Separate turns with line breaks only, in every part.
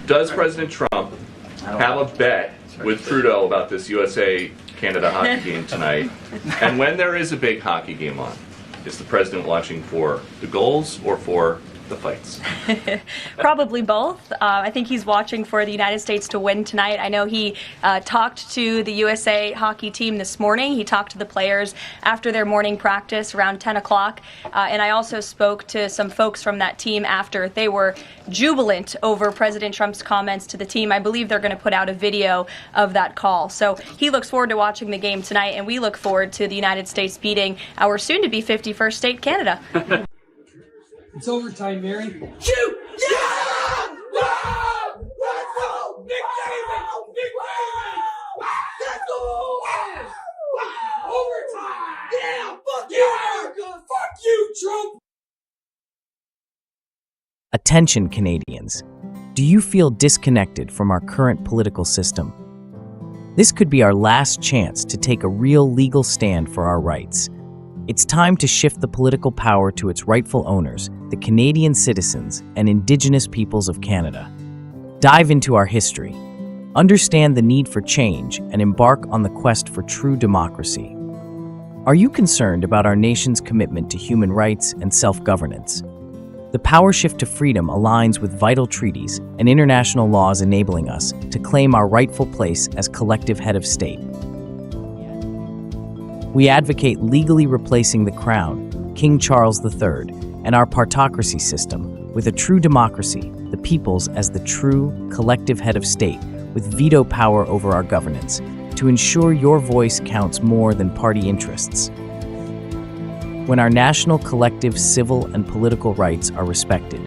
Does President Trump have a bet with Trudeau about this USA-Canada hockey game tonight? And when there is a big hockey game on, is the president watching for the goals or for the fights?
Probably both. I think he's watching for the United States to win tonight. I know he talked to the USA hockey team this morning. He talked to the players after their morning practice around 10 o'clock. And I also spoke to some folks from that team after. They were jubilant over President Trump's comments to the team. I believe they're going to put out a video of that call. So he looks forward to watching the game tonight, and we look forward to the United States beating our soon-to-be 51st state, Canada.
It's overtime, Mary.
Shoot! Yeah! Wow! Let's go! Big David! Big David! Let's go! Wow! Overtime! Yeah! Fuck you, America! Fuck you, Trump!
Attention, Canadians. Do you feel disconnected from our current political system? This could be our last chance to take a real legal stand for our rights. It's time to shift the political power to its rightful owners, the Canadian citizens and Indigenous peoples of Canada. Dive into our history, understand the need for change, and embark on the quest for true democracy. Are you concerned about our nation's commitment to human rights and self-governance? The power shift to freedom aligns with vital treaties and international laws enabling us to claim our rightful place as collective head of state. We advocate legally replacing the crown, King Charles III, and our partocracy system with a true democracy, the peoples as the true, collective head of state with veto power over our governance, to ensure your voice counts more than party interests. When our national collective civil and political rights are respected,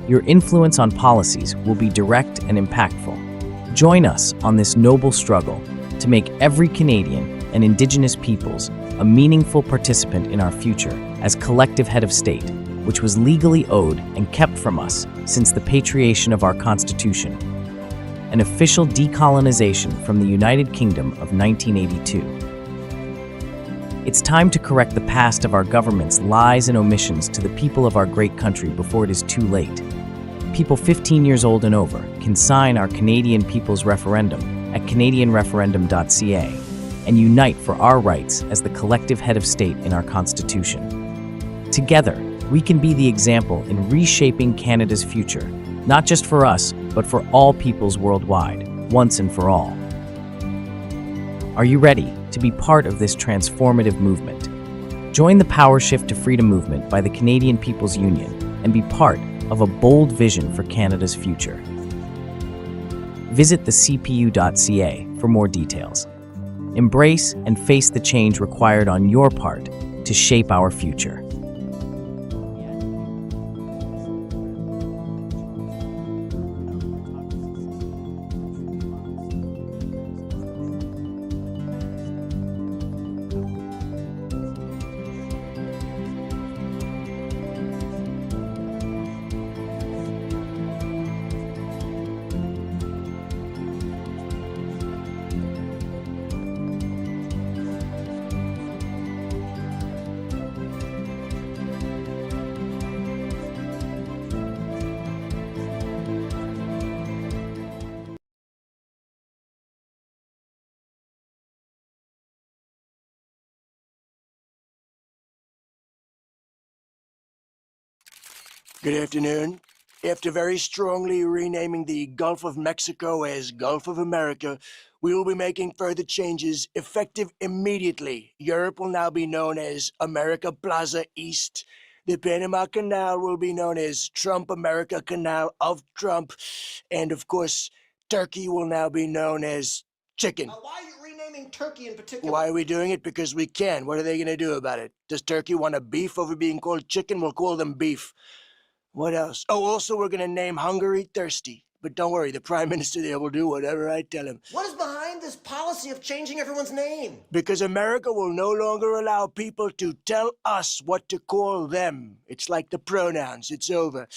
your influence on policies will be direct and impactful. Join us on this noble struggle to make every Canadian and Indigenous peoples a meaningful participant in our future as collective head of state, which was legally owed and kept from us since the patriation of our Constitution, an official decolonization from the United Kingdom of 1982. It's time to correct the past of our government's lies and omissions to the people of our great country before it is too late. People 15 years old and over can sign our Canadian People's Referendum at canadianreferendum.ca and unite for our rights as the collective head of state in our Constitution. Together, we can be the example in reshaping Canada's future, not just for us, but for all peoples worldwide, once and for all. Are you ready to be part of this transformative movement? Join the Power Shift to Freedom movement by the Canadian People's Union and be part of a bold vision for Canada's future. Visit thecpu.ca for more details. Embrace and face the change required on your part to shape our future.
Good afternoon. After very strongly renaming the Gulf of Mexico as Gulf of America, we will be making further changes effective immediately. Europe will now be known as America Plaza East. The Panama Canal will be known as Trump America Canal of Trump. And of course, Turkey will now be known as Chicken.
Why are you renaming Turkey in particular?
Why are we doing it? Because we can. What are they going to do about it? Does Turkey want a beef over being called chicken? We'll call them beef. What else? Oh, also we're going to name Hungary Thirsty. But don't worry, the Prime Minister there will do whatever I tell him.
What is behind this policy of changing everyone's name?
Because America will no longer allow people to tell us what to call them. It's like the pronouns. It's over.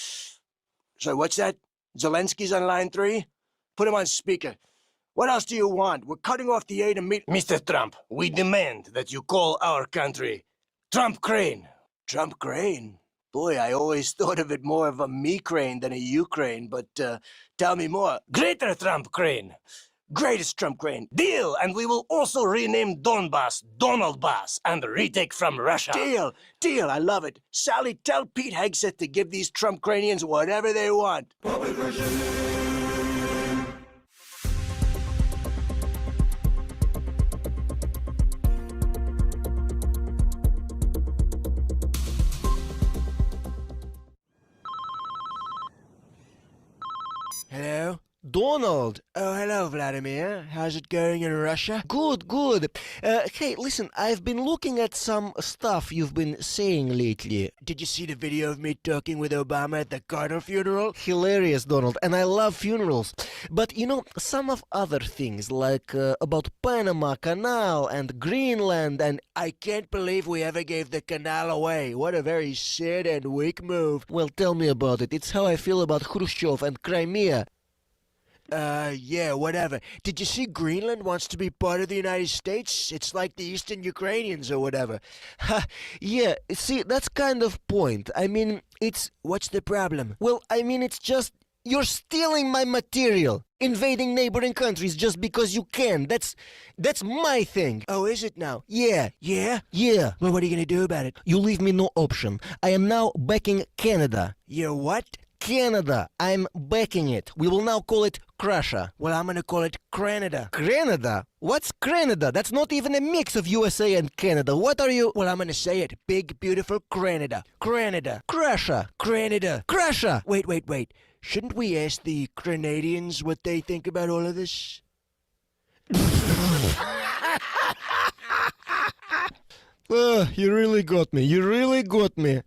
So what's that? Zelensky's on line 3? Put him on speaker. What else do you want? We're cutting off the aid immediately. Mr. Trump, we demand that you call our country Trump Crane. Trump Crane? Boy, I always thought of it more of a me-crane than a Ukraine, but tell me more. Greater Trump crane. Greatest Trump crane. Deal! And we will also rename Donbass Donald Bass and retake from Russia. Deal! Deal! I love it. Sally, tell Pete Hegseth to give these Trump cranians whatever they want. Hello?
Donald!
Oh, hello, Vladimir. How's it going in Russia?
Good, good. Hey, listen, I've been looking at some stuff you've been saying lately.
Did you see the video of me talking with Obama at the Carter funeral?
Hilarious, Donald, and I love funerals. But, you know, some of other things, like about Panama Canal and Greenland and...
I can't believe we ever gave the canal away. What a very sad and weak move.
Well, tell me about it. It's how I feel about Khrushchev and Crimea.
Yeah, whatever. Did you see Greenland wants to be part of the United States? It's like the Eastern Ukrainians or whatever.
Ha, yeah, see, that's kind of point. I mean, it's...
What's the problem?
Well, I mean, it's just... You're stealing my material. Invading neighboring countries just because you can. That's my thing.
Oh, is it now?
Yeah.
Yeah?
Yeah.
Well, what are you gonna do about it?
You leave me no option. I am now backing Canada.
You're what?
Canada. I'm backing it. We will now call it Crusher.
Well, I'm gonna call it Canada.
Canada? What's Canada? That's not even a mix of USA and Canada. What are you...
Well, I'm gonna say it. Big, beautiful Canada. Canada.
Crusher.
Canada.
Crusher.
Wait. Shouldn't we ask the Canadians what they think about all of this?
You really got me. You really got me.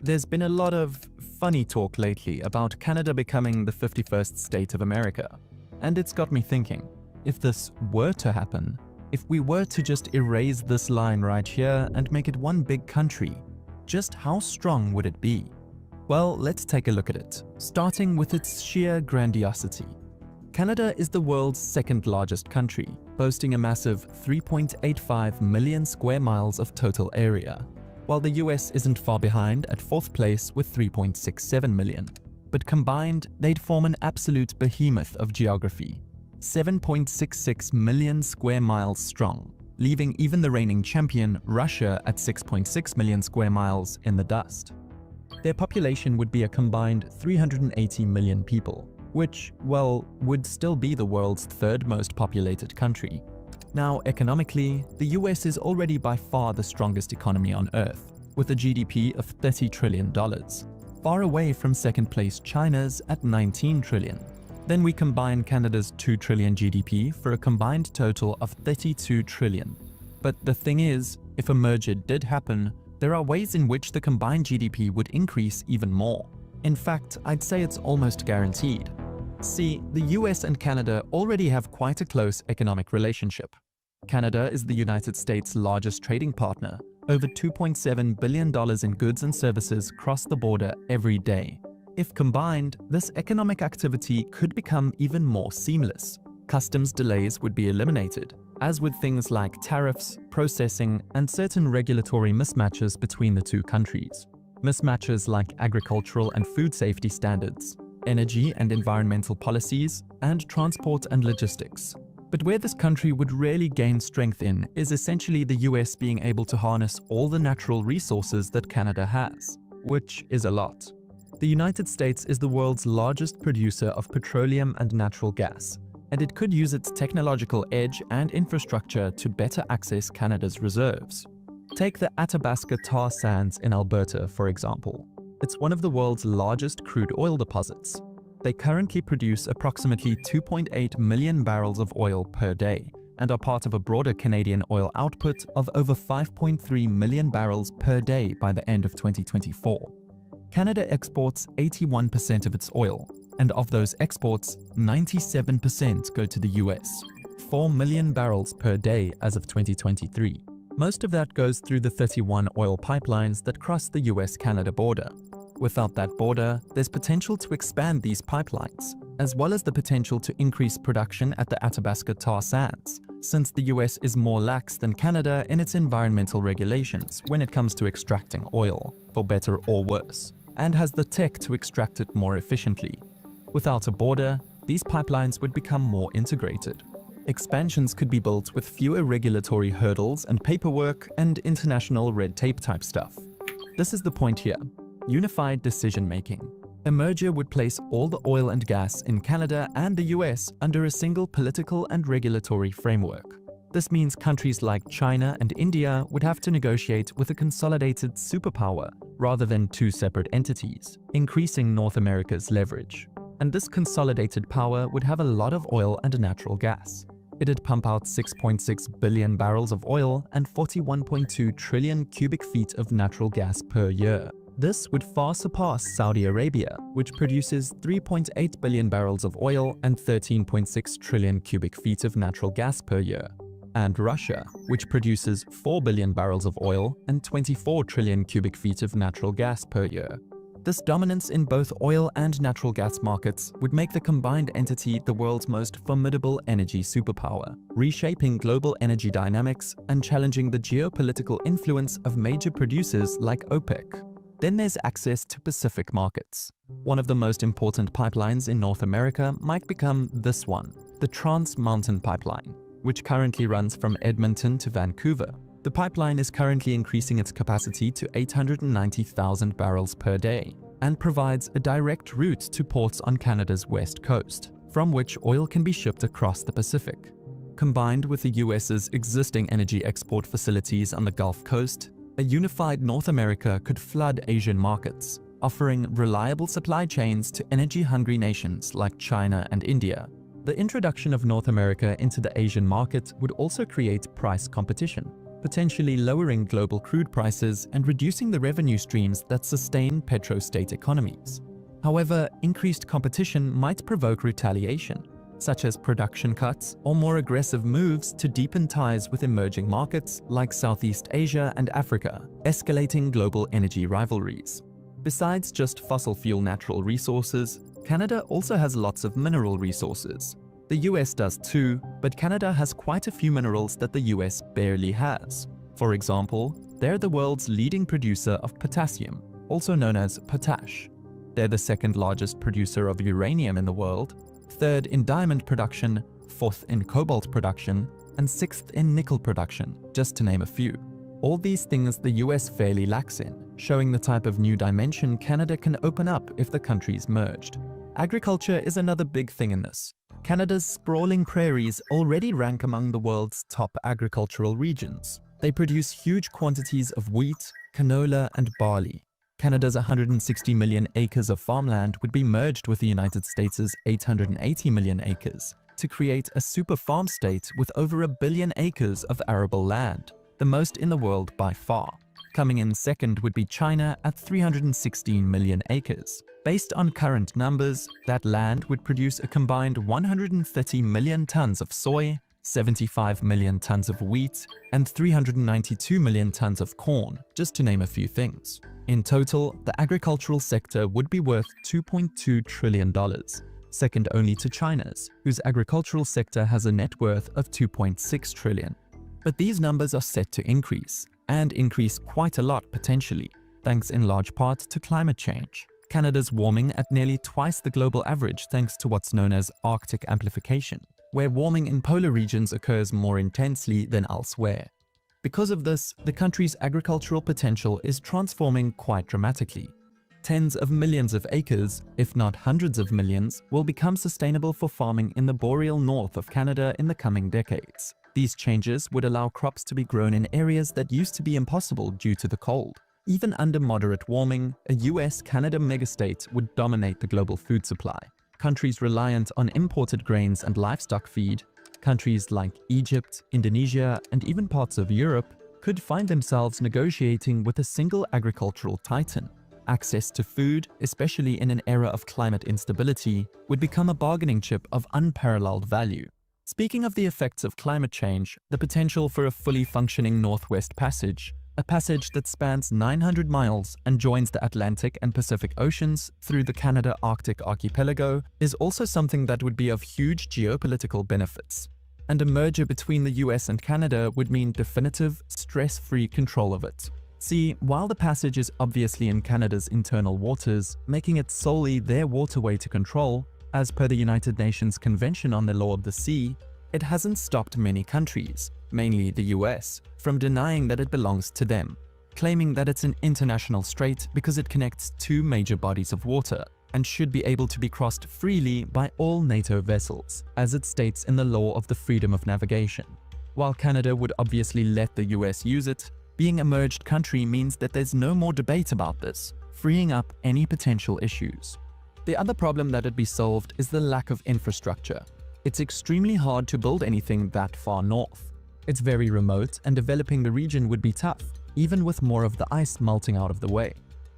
There's been a lot of funny talk lately about Canada becoming the 51st state of America. And it's got me thinking, if this were to happen, if we were to just erase this line right here and make it one big country, just how strong would it be? Well, let's take a look at it, starting with its sheer grandiosity. Canada is the world's second largest country, boasting a massive 3.85 million square miles of total area, while the US isn't far behind at fourth place with 3.67 million. But combined, they'd form an absolute behemoth of geography, 7.66 million square miles strong, leaving even the reigning champion, Russia, at 6.6 million square miles in the dust. Their population would be a combined 380 million people, which, well, would still be the world's third most populated country. Now, economically, the US is already by far the strongest economy on Earth, with a GDP of $30 trillion, far away from second place China's at $19 trillion. Then we combine Canada's $2 trillion GDP for a combined total of $32 trillion. But the thing is, if a merger did happen, there are ways in which the combined GDP would increase even more. In fact, I'd say it's almost guaranteed. See, the US and Canada already have quite a close economic relationship. Canada is the United States' largest trading partner. Over $2.7 billion in goods and services cross the border every day. If combined, this economic activity could become even more seamless. Customs delays would be eliminated, as would things like tariffs, processing, and certain regulatory mismatches between the two countries. Mismatches like agricultural and food safety standards, energy and environmental policies, and transport and logistics. But where this country would really gain strength in is essentially the US being able to harness all the natural resources that Canada has, which is a lot. The United States is the world's largest producer of petroleum and natural gas, and it could use its technological edge and infrastructure to better access Canada's reserves. Take the Athabasca tar sands in Alberta, for example. It's one of the world's largest crude oil deposits. They currently produce approximately 2.8 million barrels of oil per day and are part of a broader Canadian oil output of over 5.3 million barrels per day by the end of 2024. Canada exports 81% of its oil, and of those exports, 97% go to the US, 4 million barrels per day as of 2023. Most of that goes through the 31 oil pipelines that cross the US-Canada border. Without that border, there's potential to expand these pipelines, as well as the potential to increase production at the Athabasca tar sands, since the US is more lax than Canada in its environmental regulations when it comes to extracting oil, for better or worse, and has the tech to extract it more efficiently. Without a border, these pipelines would become more integrated. Expansions could be built with fewer regulatory hurdles and paperwork and international red tape type stuff. This is the point here. Unified decision-making. A merger would place all the oil and gas in Canada and the US under a single political and regulatory framework. This means countries like China and India would have to negotiate with a consolidated superpower rather than two separate entities, increasing North America's leverage. And this consolidated power would have a lot of oil and natural gas. It'd pump out 6.6 billion barrels of oil and 41.2 trillion cubic feet of natural gas per year. This would far surpass Saudi Arabia, which produces 3.8 billion barrels of oil and 13.6 trillion cubic feet of natural gas per year, and Russia, which produces 4 billion barrels of oil and 24 trillion cubic feet of natural gas per year. This dominance in both oil and natural gas markets would make the combined entity the world's most formidable energy superpower, reshaping global energy dynamics and challenging the geopolitical influence of major producers like OPEC. Then there's access to Pacific markets. One of the most important pipelines in North America might become this one, the Trans Mountain Pipeline, which currently runs from Edmonton to Vancouver. The pipeline is currently increasing its capacity to 890,000 barrels per day and provides a direct route to ports on Canada's west coast, from which oil can be shipped across the Pacific. Combined with the US's existing energy export facilities on the Gulf Coast, a unified North America could flood Asian markets, offering reliable supply chains to energy-hungry nations like China and India. The introduction of North America into the Asian market would also create price competition, potentially lowering global crude prices and reducing the revenue streams that sustain petrostate economies. However, increased competition might provoke retaliation, such as production cuts or more aggressive moves to deepen ties with emerging markets like Southeast Asia and Africa, escalating global energy rivalries. Besides just fossil fuel natural resources, Canada also has lots of mineral resources. The US does too, but Canada has quite a few minerals that the US barely has. For example, they're the world's leading producer of potassium, also known as potash. They're the second largest producer of uranium in the world, third in diamond production, fourth in cobalt production, and sixth in nickel production, just to name a few. All these things the US fairly lacks in, showing the type of new dimension Canada can open up if the countries merged. Agriculture is another big thing in this. Canada's sprawling prairies already rank among the world's top agricultural regions. They produce huge quantities of wheat, canola, and barley. Canada's 160 million acres of farmland would be merged with the United States' 880 million acres to create a super farm state with over 1 billion acres of arable land, the most in the world by far. Coming in second would be China at 316 million acres. Based on current numbers, that land would produce a combined 130 million tons of soy, 75 million tons of wheat, and 392 million tons of corn, just to name a few things. In total, the agricultural sector would be worth $2.2 trillion, second only to China's, whose agricultural sector has a net worth of $2.6 trillion. But these numbers are set to increase, and increase quite a lot potentially, thanks in large part to climate change. Canada's warming at nearly twice the global average thanks to what's known as Arctic amplification, where warming in polar regions occurs more intensely than elsewhere. Because of this, the country's agricultural potential is transforming quite dramatically. Tens of millions of acres, if not hundreds of millions, will become sustainable for farming in the boreal north of Canada in the coming decades. These changes would allow crops to be grown in areas that used to be impossible due to the cold. Even under moderate warming, a US-Canada megastate would dominate the global food supply. Countries reliant on imported grains and livestock feed, countries like Egypt, Indonesia, and even parts of Europe, could find themselves negotiating with a single agricultural titan. Access to food, especially in an era of climate instability, would become a bargaining chip of unparalleled value. Speaking of the effects of climate change, the potential for a fully functioning Northwest Passage a passage that spans 900 miles and joins the Atlantic and Pacific Oceans through the Canada-Arctic archipelago, is also something that would be of huge geopolitical benefits. And a merger between the US and Canada would mean definitive, stress-free control of it. See, while the passage is obviously in Canada's internal waters, making it solely their waterway to control, as per the United Nations Convention on the Law of the Sea, it hasn't stopped many countries, mainly the US, from denying that it belongs to them, claiming that it's an international strait because it connects two major bodies of water and should be able to be crossed freely by all NATO vessels, as it states in the law of the freedom of navigation. While Canada would obviously let the US use it, being a merged country means that there's no more debate about this, freeing up any potential issues. The other problem that'd be solved is the lack of infrastructure. It's extremely hard to build anything that far north. It's very remote, and developing the region would be tough, even with more of the ice melting out of the way.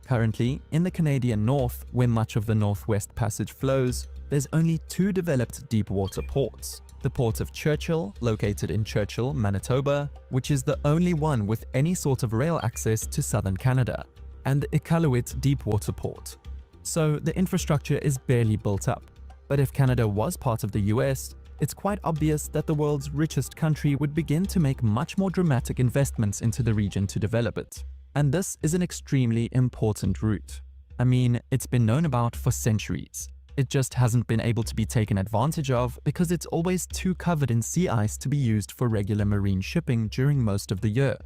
Currently, in the Canadian North, where much of the Northwest Passage flows, there's only two developed deep-water ports. The Port of Churchill, located in Churchill, Manitoba, which is the only one with any sort of rail access to southern Canada, and the Iqaluit Deepwater Port. So the infrastructure is barely built up. But if Canada was part of the US, it's quite obvious that the world's richest country would begin to make much more dramatic investments into the region to develop it. And this is an extremely important route. I mean, it's been known about for centuries. It just hasn't been able to be taken advantage of because it's always too covered in sea ice to be used for regular marine shipping during most of the year.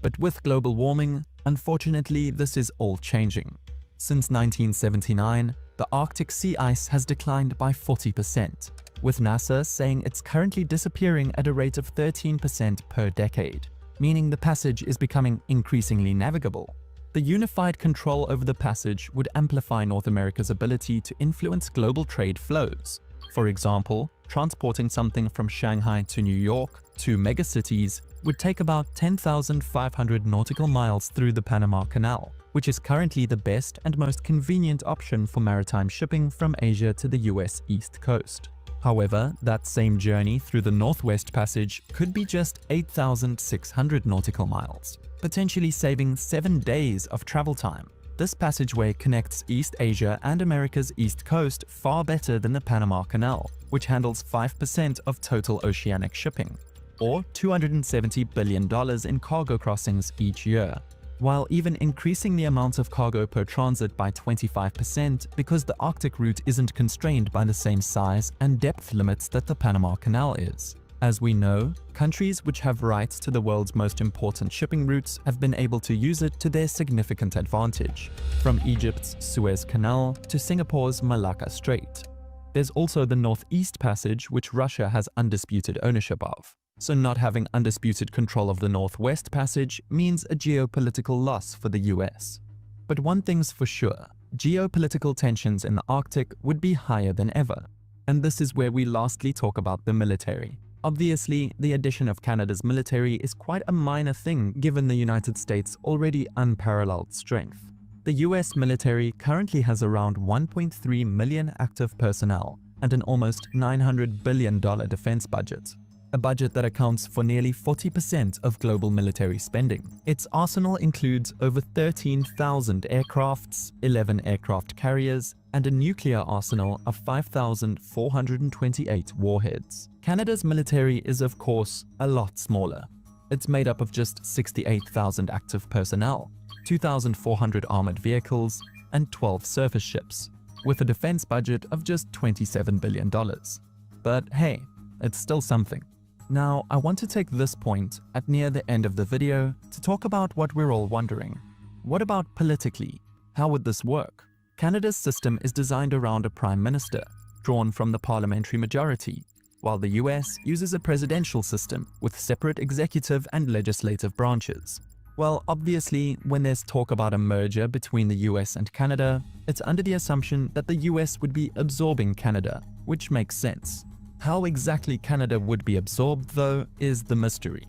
But with global warming, unfortunately, this is all changing. Since 1979, the Arctic sea ice has declined by 40%, with NASA saying it's currently disappearing at a rate of 13% per decade, meaning the passage is becoming increasingly navigable. The unified control over the passage would amplify North America's ability to influence global trade flows. For example, transporting something from Shanghai to New York, two megacities, would take about 10,500 nautical miles through the Panama Canal, which is currently the best and most convenient option for maritime shipping from Asia to the US East Coast. However, that same journey through the Northwest Passage could be just 8,600 nautical miles, potentially saving 7 days of travel time. This passageway connects East Asia and America's East Coast far better than the Panama Canal, which handles 5% of total oceanic shipping, or $270 billion in cargo crossings each year, while even increasing the amount of cargo per transit by 25% because the Arctic route isn't constrained by the same size and depth limits that the Panama Canal is. As we know, countries which have rights to the world's most important shipping routes have been able to use it to their significant advantage, from Egypt's Suez Canal to Singapore's Malacca Strait. There's also the Northeast Passage, which Russia has undisputed ownership of. So not having undisputed control of the Northwest Passage means a geopolitical loss for the US. But one thing's for sure, geopolitical tensions in the Arctic would be higher than ever. And this is where we lastly talk about the military. Obviously, the addition of Canada's military is quite a minor thing given the United States' already unparalleled strength. The US military currently has around 1.3 million active personnel and an almost $900 billion defense budget. A budget that accounts for nearly 40% of global military spending. Its arsenal includes over 13,000 aircrafts, 11 aircraft carriers, and a nuclear arsenal of 5,428 warheads. Canada's military is, of course, a lot smaller. It's made up of just 68,000 active personnel, 2,400 armored vehicles, and 12 surface ships, with a defense budget of just $27 billion. But hey, it's still something. Now, I want to take this point at near the end of the video to talk about what we're all wondering. What about politically? How would this work? Canada's system is designed around a prime minister, drawn from the parliamentary majority, while the US uses a presidential system with separate executive and legislative branches. Well, obviously, when there's talk about a merger between the US and Canada, it's under the assumption that the US would be absorbing Canada, which makes sense. How exactly Canada would be absorbed, though, is the mystery.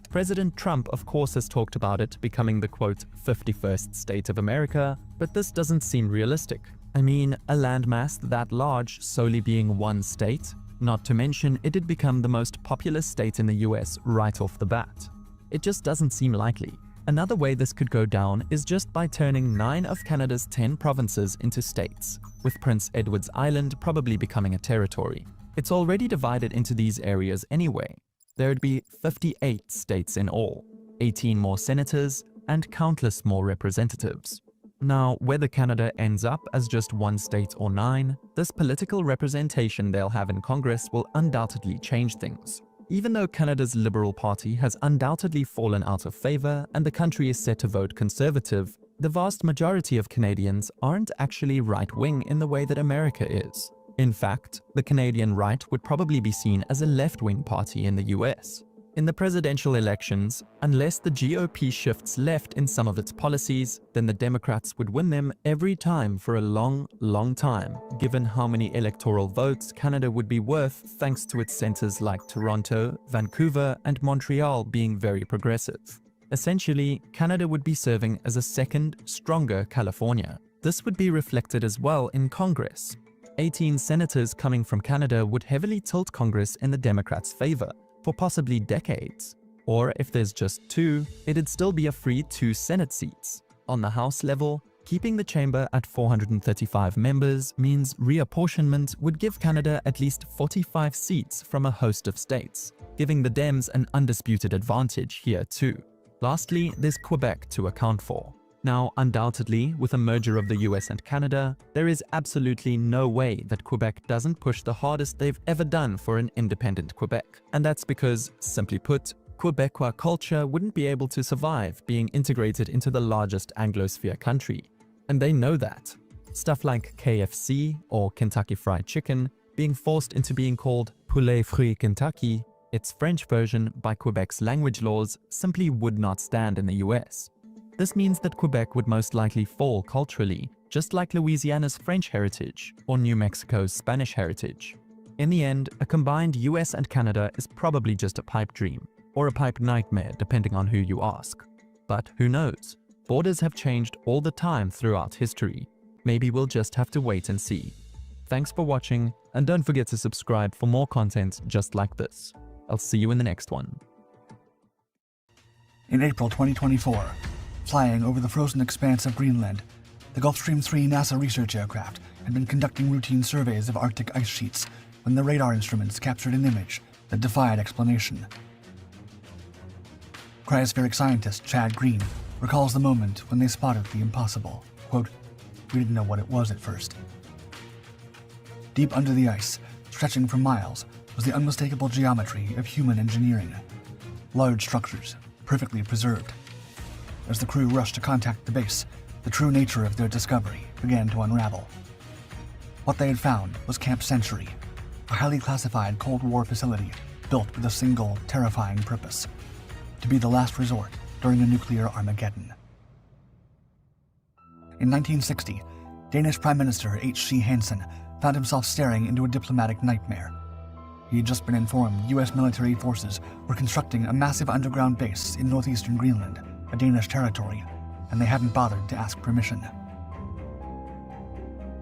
President Trump, of course, has talked about it becoming the, quote, 51st state of America, but this doesn't seem realistic. I mean, a landmass that large solely being one state, not to mention it'd become the most populous state in the US right off the bat. It just doesn't seem likely. Another way this could go down is just by turning 9 of Canada's 10 provinces into states, with Prince Edward's Island probably becoming a territory. It's already divided into these areas anyway. There'd be 58 states in all, 18 more senators, and countless more representatives. Now, whether Canada ends up as just one state or 9, this political representation they'll have in Congress will undoubtedly change things. Even though Canada's Liberal Party has undoubtedly fallen out of favor and the country is set to vote Conservative, the vast majority of Canadians aren't actually right-wing in the way that America is. In fact, the Canadian right would probably be seen as a left-wing party in the US. In the presidential elections, unless the GOP shifts left in some of its policies, then the Democrats would win them every time for a long, long time, given how many electoral votes Canada would be worth thanks to its centers like Toronto, Vancouver, and Montreal being very progressive. Essentially, Canada would be serving as a second, stronger California. This would be reflected as well in Congress. 18 senators coming from Canada would heavily tilt Congress in the Democrats' favor for possibly decades. Or if there's just 2, it'd still be a free 2 Senate seats. On the House level, keeping the chamber at 435 members means reapportionment would give Canada at least 45 seats from a host of states, giving the Dems an undisputed advantage here too. Lastly, there's Quebec to account for. Now, undoubtedly, with a merger of the US and Canada, there is absolutely no way that Quebec doesn't push the hardest they've ever done for an independent Quebec. And that's because, simply put, Quebecois culture wouldn't be able to survive being integrated into the largest Anglosphere country. And they know that. Stuff like KFC or Kentucky Fried Chicken being forced into being called Poulet Frit Kentucky, its French version by Quebec's language laws, simply would not stand in the US. This means that Quebec would most likely fall culturally, just like Louisiana's French heritage or New Mexico's Spanish heritage. In the end, a combined US and Canada is probably just a pipe dream, or a pipe nightmare depending on who you ask. But who knows? Borders have changed all the time throughout history. Maybe we'll just have to wait and see. Thanks for watching, and don't forget to subscribe for more content just like this. I'll see you in the next one.
In April 2024, flying over the frozen expanse of Greenland, the Gulfstream 3 NASA research aircraft had been conducting routine surveys of Arctic ice sheets when the radar instruments captured an image that defied explanation. Cryospheric scientist Chad Green recalls the moment when they spotted the impossible. Quote, "We didn't know what it was at first." Deep under the ice, stretching for miles, was the unmistakable geometry of human engineering. Large structures, perfectly preserved. As the crew rushed to contact the base, the true nature of their discovery began to unravel. What they had found was Camp Century, a highly classified Cold War facility built with a single, terrifying purpose: to be the last resort during a nuclear Armageddon. In 1960, Danish Prime Minister H.C. Hansen found himself staring into a diplomatic nightmare. He had just been informed US military forces were constructing a massive underground base in northeastern Greenland, a Danish territory, and they hadn't bothered to ask permission.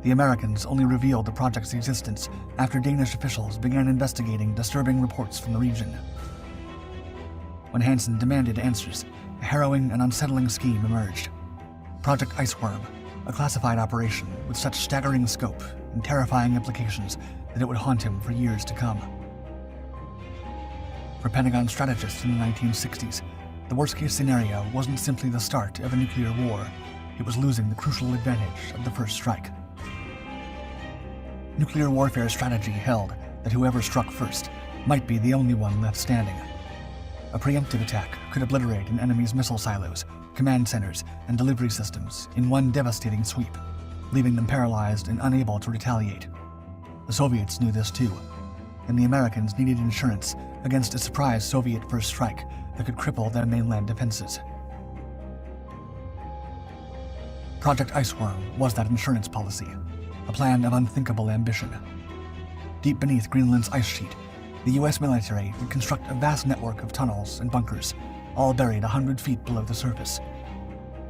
The Americans only revealed the project's existence after Danish officials began investigating disturbing reports from the region. When Hansen demanded answers, a harrowing and unsettling scheme emerged. Project Iceworm, a classified operation with such staggering scope and terrifying implications that it would haunt him for years to come. For Pentagon strategists in the 1960s, the worst-case scenario wasn't simply the start of a nuclear war, it was losing the crucial advantage of the first strike. Nuclear warfare strategy held that whoever struck first might be the only one left standing. A preemptive attack could obliterate an enemy's missile silos, command centers, and delivery systems in one devastating sweep, leaving them paralyzed and unable to retaliate. The Soviets knew this too, and the Americans needed insurance against a surprise Soviet first strike that could cripple their mainland defenses. Project Iceworm was that insurance policy, a plan of unthinkable ambition. Deep beneath Greenland's ice sheet, the US military would construct a vast network of tunnels and bunkers, all buried 100 feet below the surface.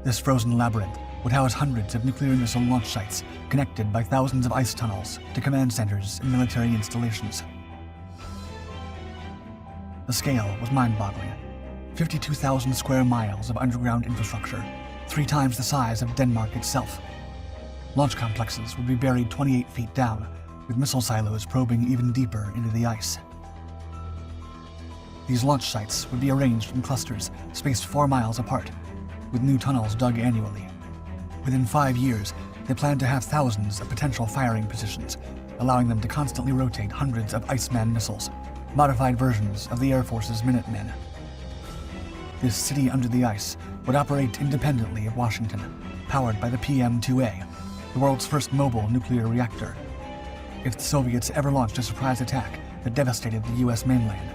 This frozen labyrinth would house hundreds of nuclear missile launch sites connected by thousands of ice tunnels to command centers and military installations. The scale was mind-boggling. 52,000 square miles of underground infrastructure, 3 times the size of Denmark itself. Launch complexes would be buried 28 feet down, with missile silos probing even deeper into the ice. These launch sites would be arranged in clusters spaced 4 miles apart, with new tunnels dug annually. Within 5 years, they planned to have thousands of potential firing positions, allowing them to constantly rotate hundreds of Iceman missiles, modified versions of the Air Force's Minutemen. This city under the ice would operate independently of Washington, powered by the PM-2A, the world's first mobile nuclear reactor. If the Soviets ever launched a surprise attack that devastated the US mainland,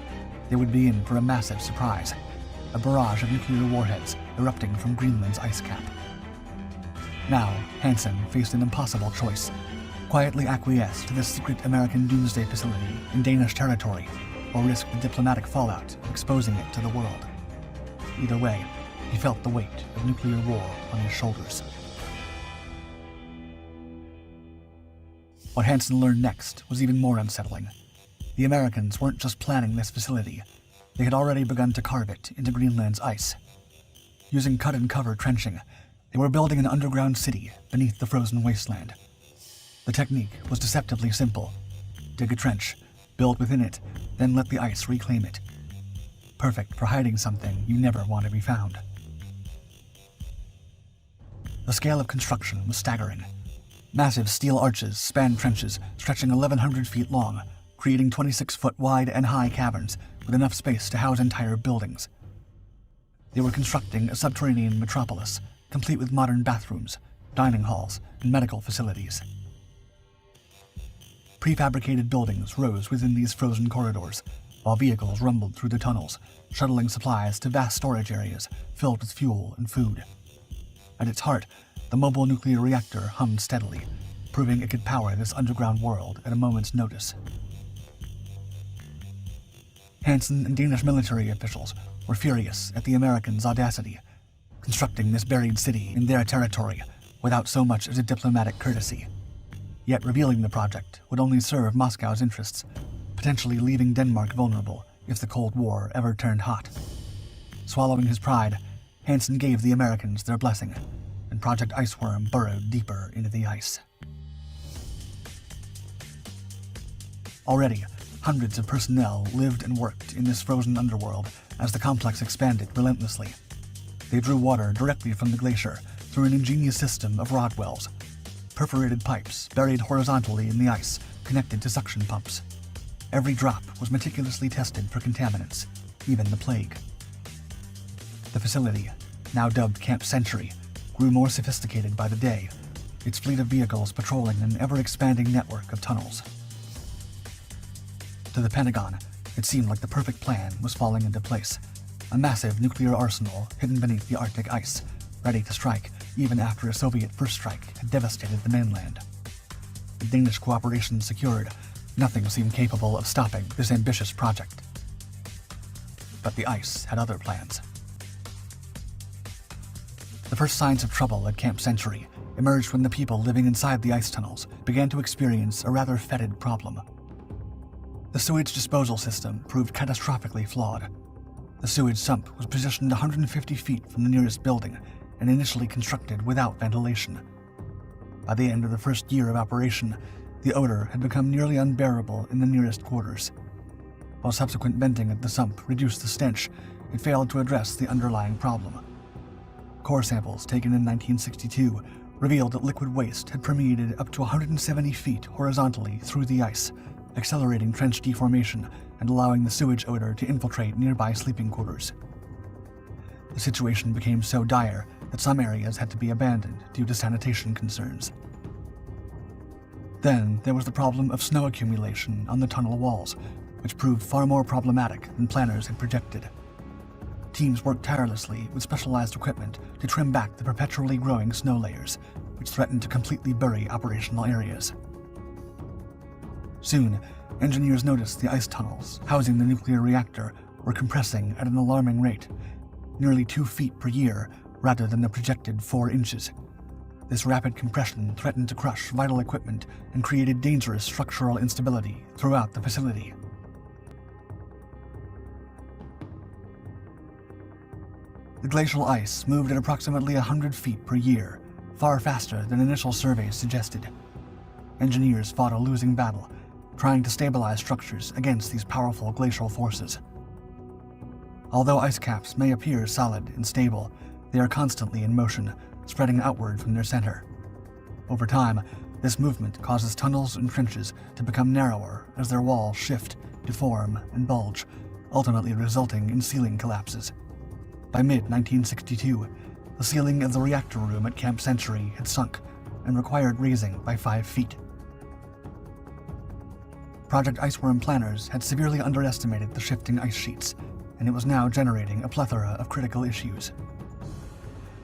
they would be in for a massive surprise, a barrage of nuclear warheads erupting from Greenland's ice cap. Now, Hansen faced an impossible choice: quietly acquiesce to the secret American doomsday facility in Danish territory, or risk the diplomatic fallout of exposing it to the world. Either way, he felt the weight of nuclear war on his shoulders. What Hansen learned next was even more unsettling. The Americans weren't just planning this facility, they had already begun to carve it into Greenland's ice. Using cut-and-cover trenching, they were building an underground city beneath the frozen wasteland. The technique was deceptively simple. Dig a trench, build within it, then let the ice reclaim it. Perfect for hiding something you never want to be found. The scale of construction was staggering. Massive steel arches spanned trenches stretching 1,100 feet long, creating 26-foot wide and high caverns with enough space to house entire buildings. They were constructing a subterranean metropolis, complete with modern bathrooms, dining halls, and medical facilities. Prefabricated buildings rose within these frozen corridors, while vehicles rumbled through the tunnels, shuttling supplies to vast storage areas filled with fuel and food. At its heart, the mobile nuclear reactor hummed steadily, proving it could power this underground world at a moment's notice. Hansen and Danish military officials were furious at the Americans' audacity, constructing this buried city in their territory without so much as a diplomatic courtesy. Yet revealing the project would only serve Moscow's interests, potentially leaving Denmark vulnerable if the Cold War ever turned hot. Swallowing his pride, Hansen gave the Americans their blessing, and Project Iceworm burrowed deeper into the ice. Already, hundreds of personnel lived and worked in this frozen underworld as the complex expanded relentlessly. They drew water directly from the glacier through an ingenious system of rod wells, perforated pipes buried horizontally in the ice connected to suction pumps. Every drop was meticulously tested for contaminants, even the plague. The facility, now dubbed Camp Century, grew more sophisticated by the day, its fleet of vehicles patrolling an ever-expanding network of tunnels. To the Pentagon, it seemed like the perfect plan was falling into place. A massive nuclear arsenal hidden beneath the Arctic ice, ready to strike even after a Soviet first strike had devastated the mainland. With Danish cooperation secured, nothing seemed capable of stopping this ambitious project. But the ice had other plans. The first signs of trouble at Camp Century emerged when the people living inside the ice tunnels began to experience a rather fetid problem. The sewage disposal system proved catastrophically flawed. The sewage sump was positioned 150 feet from the nearest building and initially constructed without ventilation. By the end of the first year of operation, the odor had become nearly unbearable in the nearest quarters. While subsequent venting at the sump reduced the stench, it failed to address the underlying problem. Core samples taken in 1962 revealed that liquid waste had permeated up to 170 feet horizontally through the ice, accelerating trench deformation and allowing the sewage odor to infiltrate nearby sleeping quarters. The situation became so dire that some areas had to be abandoned due to sanitation concerns. Then there was the problem of snow accumulation on the tunnel walls, which proved far more problematic than planners had projected. Teams worked tirelessly with specialized equipment to trim back the perpetually growing snow layers, which threatened to completely bury operational areas. Soon, engineers noticed the ice tunnels housing the nuclear reactor were compressing at an alarming rate, nearly 2 feet per year rather than the projected 4 inches. This rapid compression threatened to crush vital equipment and created dangerous structural instability throughout the facility. The glacial ice moved at approximately 100 feet per year, far faster than initial surveys suggested. Engineers fought a losing battle, trying to stabilize structures against these powerful glacial forces. Although ice caps may appear solid and stable, they are constantly in motion, spreading outward from their center. Over time, this movement causes tunnels and trenches to become narrower as their walls shift, deform, and bulge, ultimately resulting in ceiling collapses. By mid-1962, the ceiling of the reactor room at Camp Century had sunk and required raising by 5 feet. Project Iceworm planners had severely underestimated the shifting ice sheets, and it was now generating a plethora of critical issues.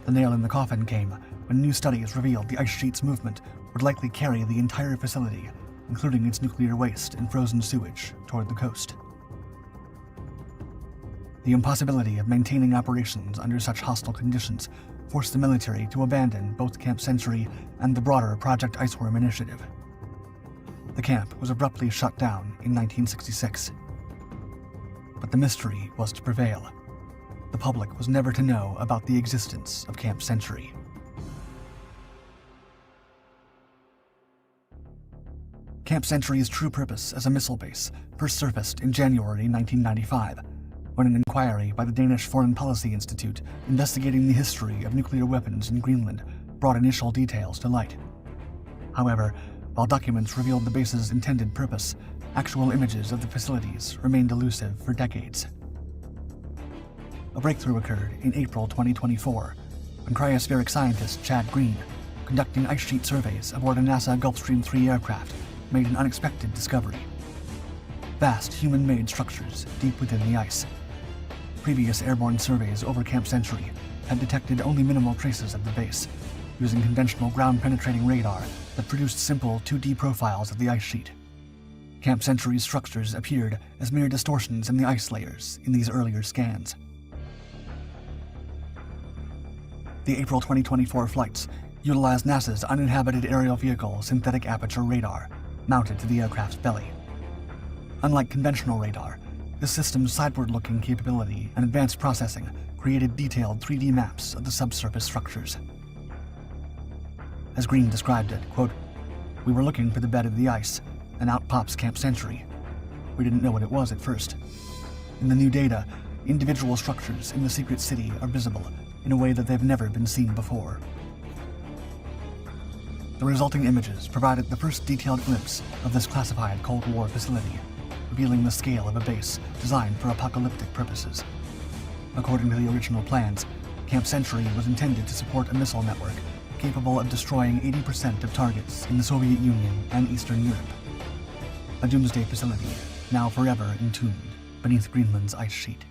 The nail in the coffin came when new studies revealed the ice sheet's movement would likely carry the entire facility, including its nuclear waste and frozen sewage, toward the coast. The impossibility of maintaining operations under such hostile conditions forced the military to abandon both Camp Century and the broader Project Iceworm initiative. The camp was abruptly shut down in 1966. But the mystery was to prevail. The public was never to know about the existence of Camp Century. Camp Century's true purpose as a missile base first surfaced in January 1995, when an inquiry by the Danish Foreign Policy Institute investigating the history of nuclear weapons in Greenland brought initial details to light. However, while documents revealed the base's intended purpose, actual images of the facilities remained elusive for decades. A breakthrough occurred in April 2024, when cryospheric scientist Chad Green, conducting ice sheet surveys aboard a NASA Gulfstream 3 aircraft, made an unexpected discovery. Vast human-made structures deep within the ice. Previous airborne surveys over Camp Century had detected only minimal traces of the base, using conventional ground-penetrating radar that produced simple 2D profiles of the ice sheet. Camp Century's structures appeared as mere distortions in the ice layers in these earlier scans. The April 2024 flights utilized NASA's uninhabited aerial vehicle synthetic aperture radar, mounted to the aircraft's belly. Unlike conventional radar, this system's sideward-looking capability and advanced processing created detailed 3D maps of the subsurface structures. As Green described it, quote, "We were looking for the bed of the ice, and out pops Camp Century. We didn't know what it was at first. In the new data, individual structures in the secret city are visible in a way that they've never been seen before." The resulting images provided the first detailed glimpse of this classified Cold War facility, revealing the scale of a base designed for apocalyptic purposes. According to the original plans, Camp Century was intended to support a missile network capable of destroying 80% of targets in the Soviet Union and Eastern Europe. A doomsday facility, now forever entombed beneath Greenland's ice sheet.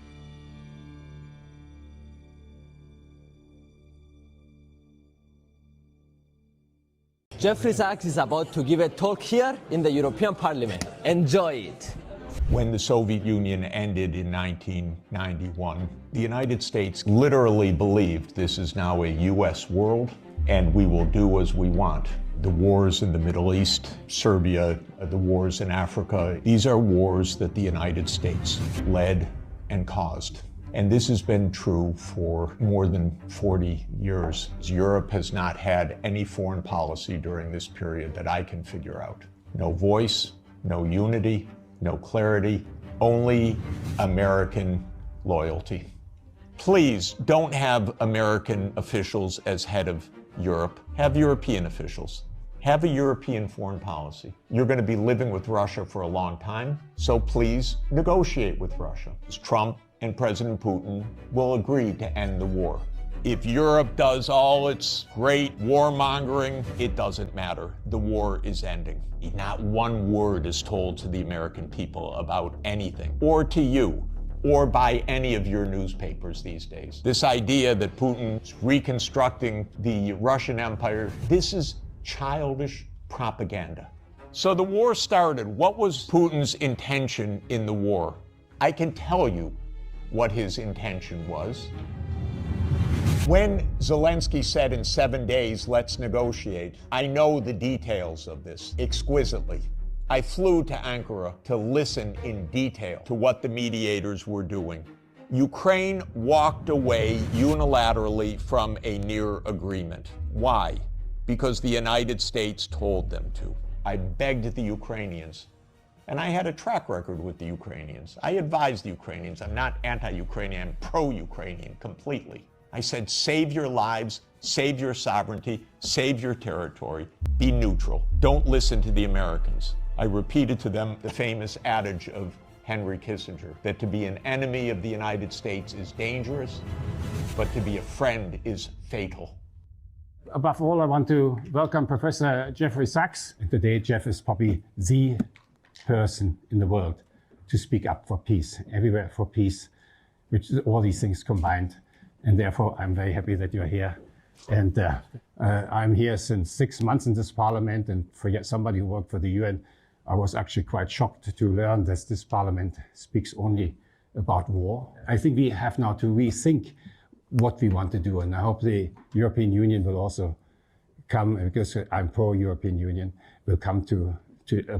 Jeffrey Sachs is about to give a talk here in the European Parliament. Enjoy it.
When the Soviet Union ended in 1991, the United States literally believed this is now a U.S. world, and we will do as we want. The wars in the Middle East, Serbia, the wars in Africa, these are wars that the United States led and caused. And this has been true for more than 40 years. Europe has not had any foreign policy during this period that I can figure out. No voice, no unity, no clarity, only American loyalty. Please don't have American officials as head of Europe. Have European officials. Have a European foreign policy. You're going to be living with Russia for a long time, so please negotiate with Russia. Trump and President Putin will agree to end the war. If Europe does all its great warmongering, it doesn't matter. The war is ending. Not one word is told to the American people about anything, or to you, or by any of your newspapers these days. This idea that Putin's reconstructing the Russian Empire, this is childish propaganda. So the war started. What was Putin's intention in the war? I can tell you what his intention was. When Zelensky said in 7 days, let's negotiate, I know the details of this exquisitely. I flew to Ankara to listen in detail to what the mediators were doing. Ukraine walked away unilaterally from a near agreement. Why? Because the United States told them to. I begged the Ukrainians, and I had a track record with the Ukrainians. I advised the Ukrainians. I'm not anti-Ukrainian, I'm pro-Ukrainian completely. I said, save your lives, save your sovereignty, save your territory, be neutral. Don't listen to the Americans. I repeated to them the famous adage of Henry Kissinger, that to be an enemy of the United States is dangerous, but to be a friend is fatal.
Above all, I want to welcome Professor Jeffrey Sachs. And today, Jeff is probably the person in the world to speak up for peace, everywhere for peace, which is all these things combined. And therefore, I'm very happy that you're here. And I'm here since 6 months in this parliament. And for yet somebody who worked for the UN, I was actually quite shocked to learn that this parliament speaks only about war. I think we have now to rethink what we want to do. And I hope the European Union will also come, because I'm pro-European Union, will come to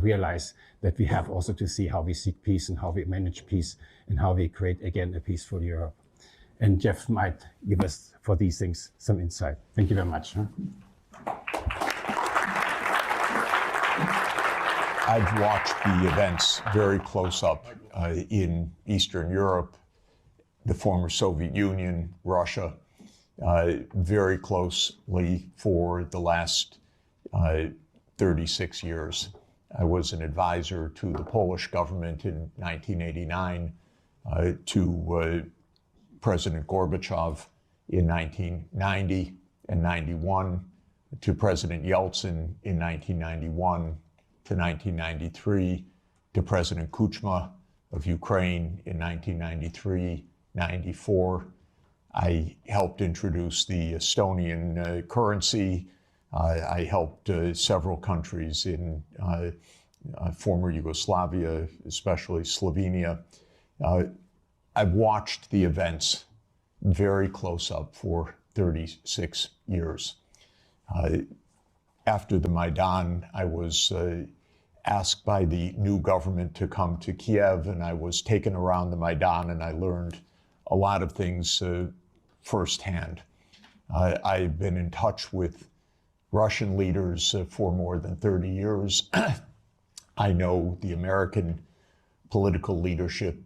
realize that we have also to see how we seek peace and how we manage peace and how we create, again, a peaceful Europe. And Jeff might give us, for these things, some insight. Thank you very much.
I've watched the events very close up in Eastern Europe, the former Soviet Union, Russia, very closely for the last 36 years. I was an advisor to the Polish government in 1989, to President Gorbachev in 1990 and 91, to President Yeltsin in 1991 to 1993, to President Kuchma of Ukraine in 1993-94. I helped introduce the Estonian currency. I helped several countries in former Yugoslavia, especially Slovenia. I've watched the events very close up for 36 years. After the Maidan, I was asked by the new government to come to Kiev, and I was taken around the Maidan, and I learned a lot of things firsthand. I've been in touch with Russian leaders for more than 30 years. I know the American political leadership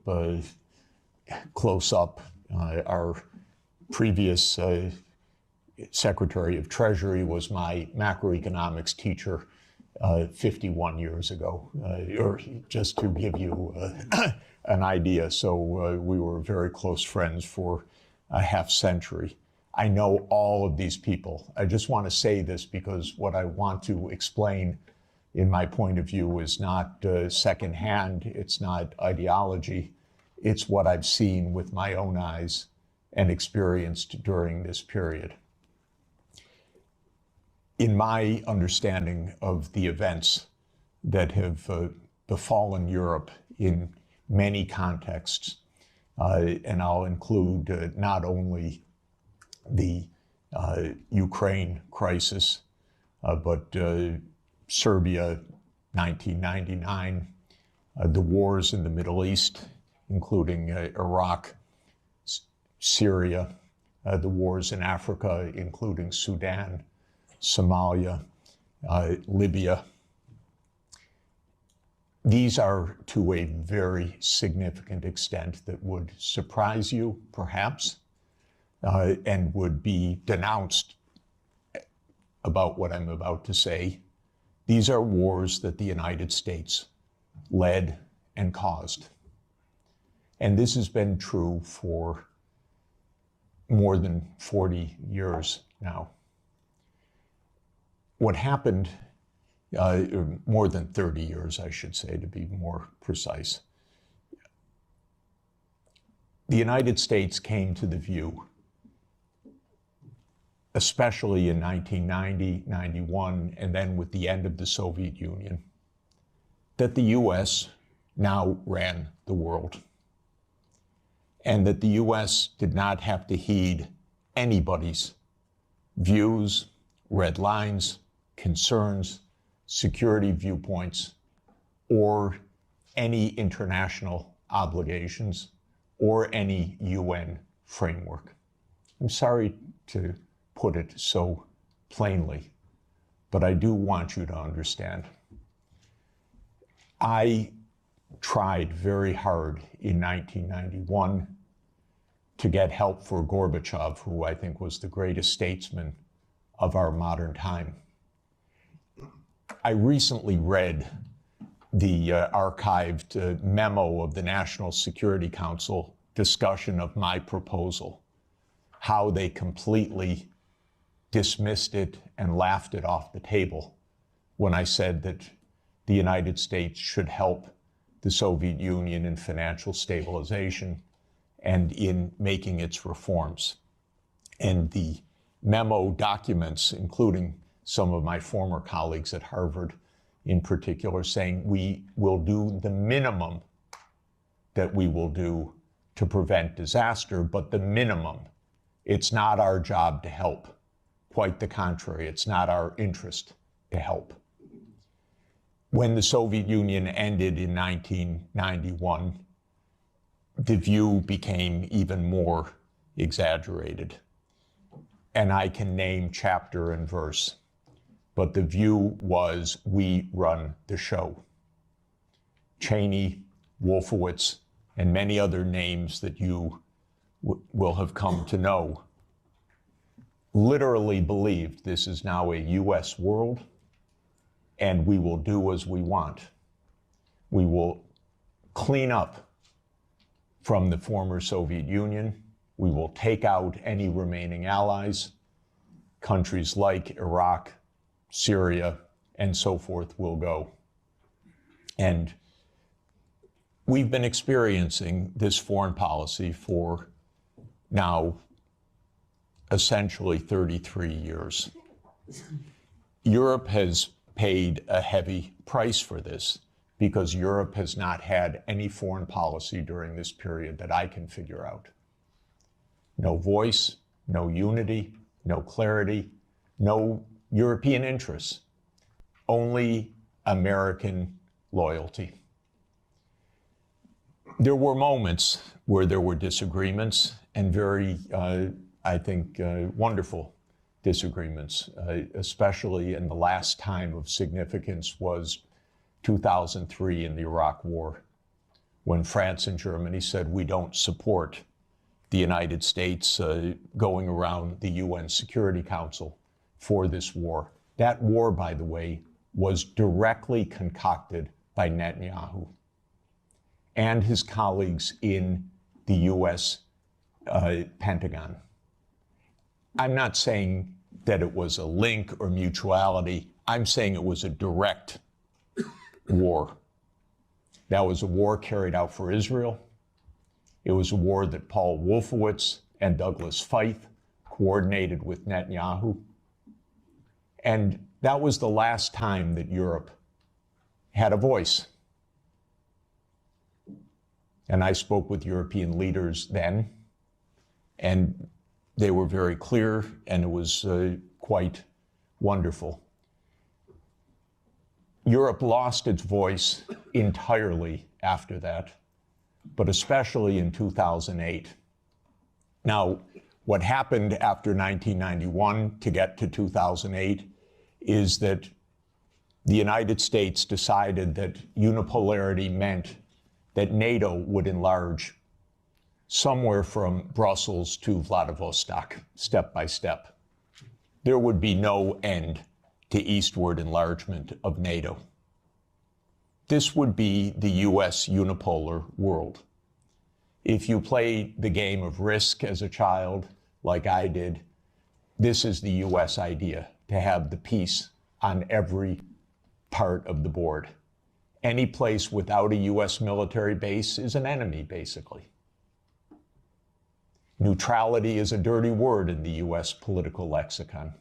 close up. Our previous Secretary of Treasury was my macroeconomics teacher 51 years ago, or just to give you an idea. So we were very close friends for a half century. I know all of these people. I just want to say this because what I want to explain in my point of view is not secondhand, it's not ideology, it's what I've seen with my own eyes and experienced during this period. In my understanding of the events that have befallen Europe in many contexts, and I'll include not only the Ukraine crisis, but Serbia, 1999, the wars in the Middle East, including Iraq, Syria, the wars in Africa, including Sudan, Somalia, Libya. These are, to a very significant extent, that would surprise you, perhaps, and would be denounced about what I'm about to say. These are wars that the United States led and caused. And this has been true for more than 40 years now. What happened, more than 30 years, I should say, to be more precise. The United States came to the view, especially in 1990, 91, and then with the end of the Soviet Union, that the US now ran the world, and that the US did not have to heed anybody's views, red lines, concerns, security viewpoints, or any international obligations or any UN framework. I'm sorry to put it so plainly, but I do want you to understand. I tried very hard in 1991 to get help for Gorbachev, who I think was the greatest statesman of our modern time. I recently read the archived memo of the National Security Council discussion of my proposal, how they completely dismissed it and laughed it off the table when I said that the United States should help the Soviet Union in financial stabilization and in making its reforms. And the memo documents, including some of my former colleagues at Harvard in particular, saying we will do the minimum that we will do to prevent disaster, but the minimum. It's not our job to help. Quite the contrary, it's not our interest to help. When the Soviet Union ended in 1991, the view became even more exaggerated. And I can name chapter and verse, but the view was we run the show. Cheney, Wolfowitz, and many other names that you will have come to know literally believed this is now a US world and we will do as we want. We will clean up from the former Soviet Union. We will take out any remaining allies. Countries like Iraq, Syria, and so forth will go. And we've been experiencing this foreign policy for now essentially 33 years. Europe has paid a heavy price for this because Europe has not had any foreign policy during this period that I can figure out. No voice, no unity, no clarity, no European interests, only American loyalty. There were moments where there were disagreements and very, I think, wonderful disagreements, especially in the last time of significance was 2003 in the Iraq War, when France and Germany said we don't support the United States going around the UN Security Council for this war. That war, by the way, was directly concocted by Netanyahu and his colleagues in the US Pentagon. I'm not saying that it was a link or mutuality. I'm saying it was a direct war. That was a war carried out for Israel. It was a war that Paul Wolfowitz and Douglas Feith coordinated with Netanyahu. And that was the last time that Europe had a voice. And I spoke with European leaders then, and they were very clear, and it was quite wonderful. Europe lost its voice entirely after that, but especially in 2008. Now, what happened after 1991 to get to 2008 is that the United States decided that unipolarity meant that NATO would enlarge somewhere from Brussels to Vladivostok, step by step. There would be no end to eastward enlargement of NATO. This would be the US unipolar world. If you play the game of Risk as a child, like I did, this is the US idea, to have the peace on every part of the board. Any place without a US military base is an enemy, basically. Neutrality is a dirty word in the US political lexicon.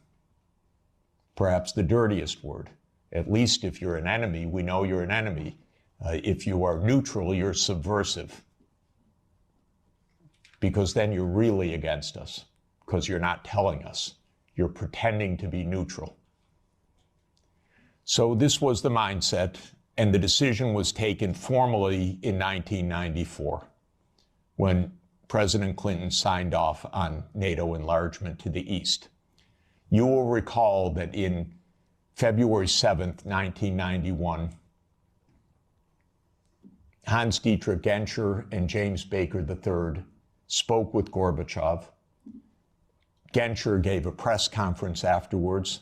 Perhaps the dirtiest word. At least if you're an enemy, we know you're an enemy. If you are neutral, you're subversive. Because then you're really against us, because you're not telling us. You're pretending to be neutral. So this was the mindset, and the decision was taken formally in 1994 when President Clinton signed off on NATO enlargement to the east. You will recall that in February 7th, 1991, Hans-Dietrich Genscher and James Baker III spoke with Gorbachev. Genscher gave a press conference afterwards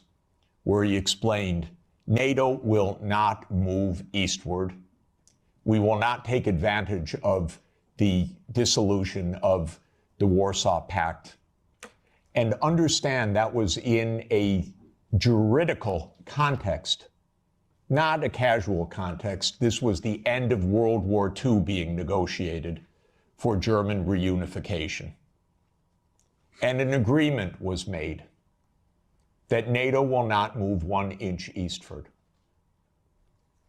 where he explained, NATO will not move eastward. We will not take advantage of the dissolution of the Warsaw Pact. And understand that was in a juridical context, not a casual context. This was the end of World War II being negotiated for German reunification. And an agreement was made that NATO will not move 1 inch eastward.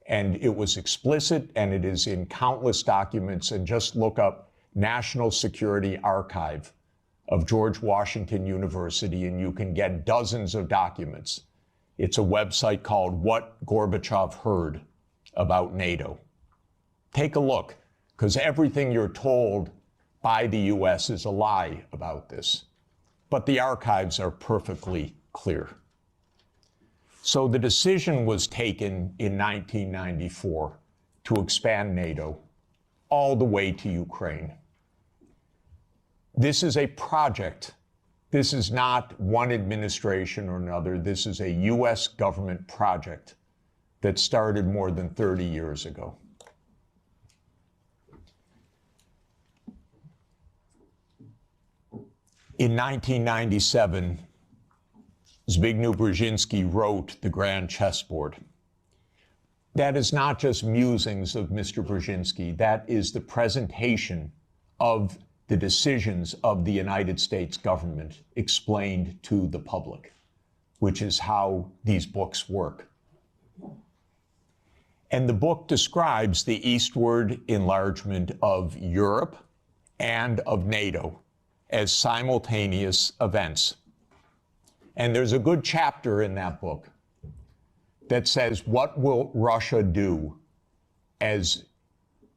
And it was explicit, and it is in countless documents. And just look up National Security Archive of George Washington University, and you can get dozens of documents. It's a website called What Gorbachev Heard About NATO. Take a look, because everything you're told by the US is a lie about this. But the archives are perfectly clear. So the decision was taken in 1994 to expand NATO all the way to Ukraine. This is a project. This is not one administration or another. This is a US government project that started more than 30 years ago. In 1997, Zbigniew Brzezinski wrote The Grand Chessboard. That is not just musings of Mr. Brzezinski. That is the presentation of the decisions of the United States government explained to the public, which is how these books work. And the book describes the eastward enlargement of Europe and of NATO as simultaneous events. And there's a good chapter in that book that says, what will Russia do as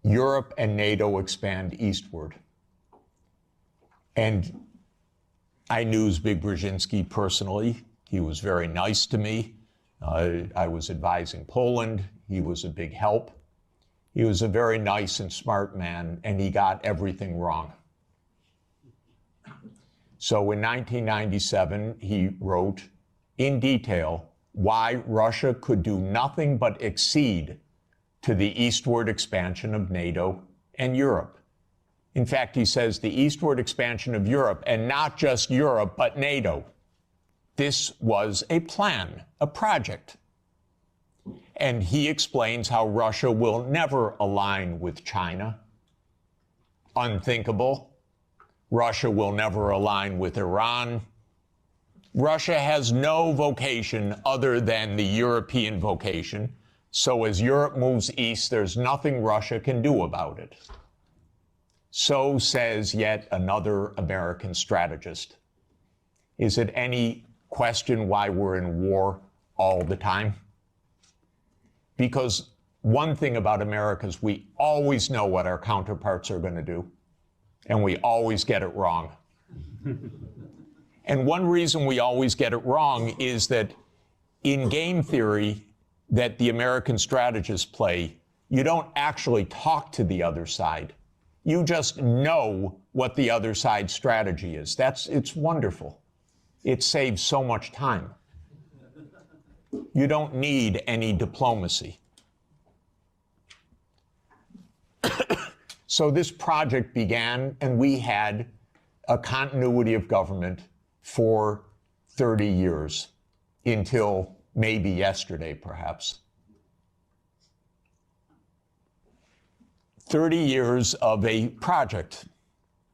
Europe and NATO expand eastward? And I knew Zbigniew Brzezinski personally. He was very nice to me. I was advising Poland. He was a big help. He was a very nice and smart man, and he got everything wrong. So in 1997, he wrote in detail why Russia could do nothing but accede to the eastward expansion of NATO and Europe. In fact, he says the eastward expansion of Europe, and not just Europe, but NATO. This was a plan, a project. And he explains how Russia will never align with China. Unthinkable. Russia will never align with Iran. Russia has no vocation other than the European vocation. So as Europe moves east, there's nothing Russia can do about it. So says yet another American strategist. Is it any question why we're in war all the time? Because one thing about America is we always know what our counterparts are going to do, and we always get it wrong. And one reason we always get it wrong is that in game theory that the American strategists play, you don't actually talk to the other side. You just know what the other side's strategy is. It's wonderful. It saves so much time. You don't need any diplomacy. So this project began, and we had a continuity of government for 30 years, until maybe yesterday, perhaps. 30 years of a project.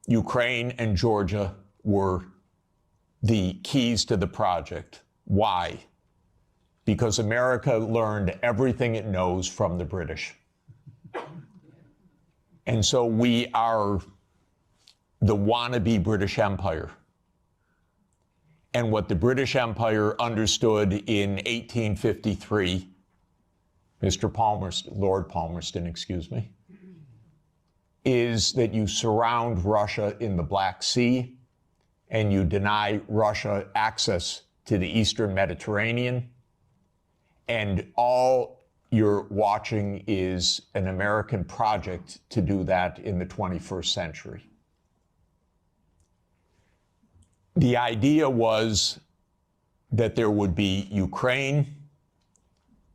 Ukraine and Georgia were the keys to the project. Why? Because America learned everything it knows from the British. And so we are the wannabe British Empire. And what the British Empire understood in 1853, Lord Palmerston, excuse me, is that you surround Russia in the Black Sea and you deny Russia access to the Eastern Mediterranean. And all you're watching is an American project to do that in the 21st century. The idea was that there would be Ukraine,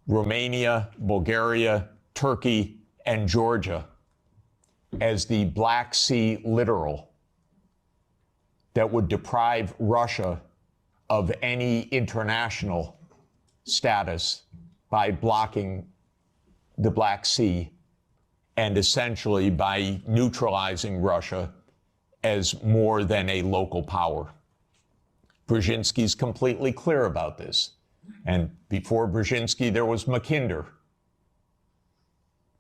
Romania, Bulgaria, Turkey, and Georgia as the Black Sea littoral that would deprive Russia of any international status by blocking the Black Sea and essentially by neutralizing Russia as more than a local power. Brzezinski's completely clear about this. And before Brzezinski, there was Mackinder.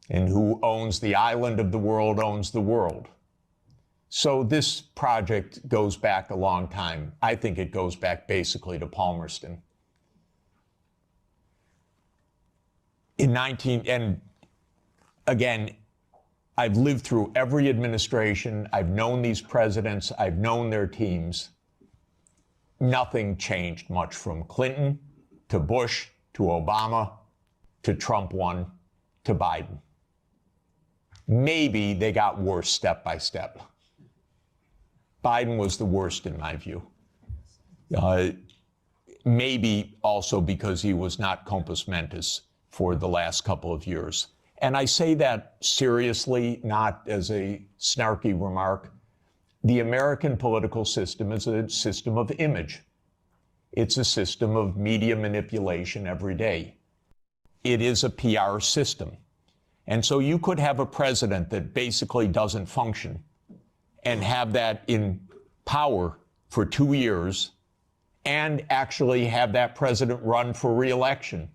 And who owns the island of the world owns the world. So this project goes back a long time. I think it goes back basically to Palmerston. And again, I've lived through every administration. I've known these presidents. I've known their teams. Nothing changed much from Clinton to Bush to Obama to Trump 1 to Biden. Maybe they got worse step by step. Biden was the worst in my view. Maybe also because he was not compos mentis for the last couple of years. And I say that seriously, not as a snarky remark. The American political system is a system of image. It's a system of media manipulation every day. It is a PR system. And so you could have a president that basically doesn't function and have that in power for 2 years and actually have that president run for re-election.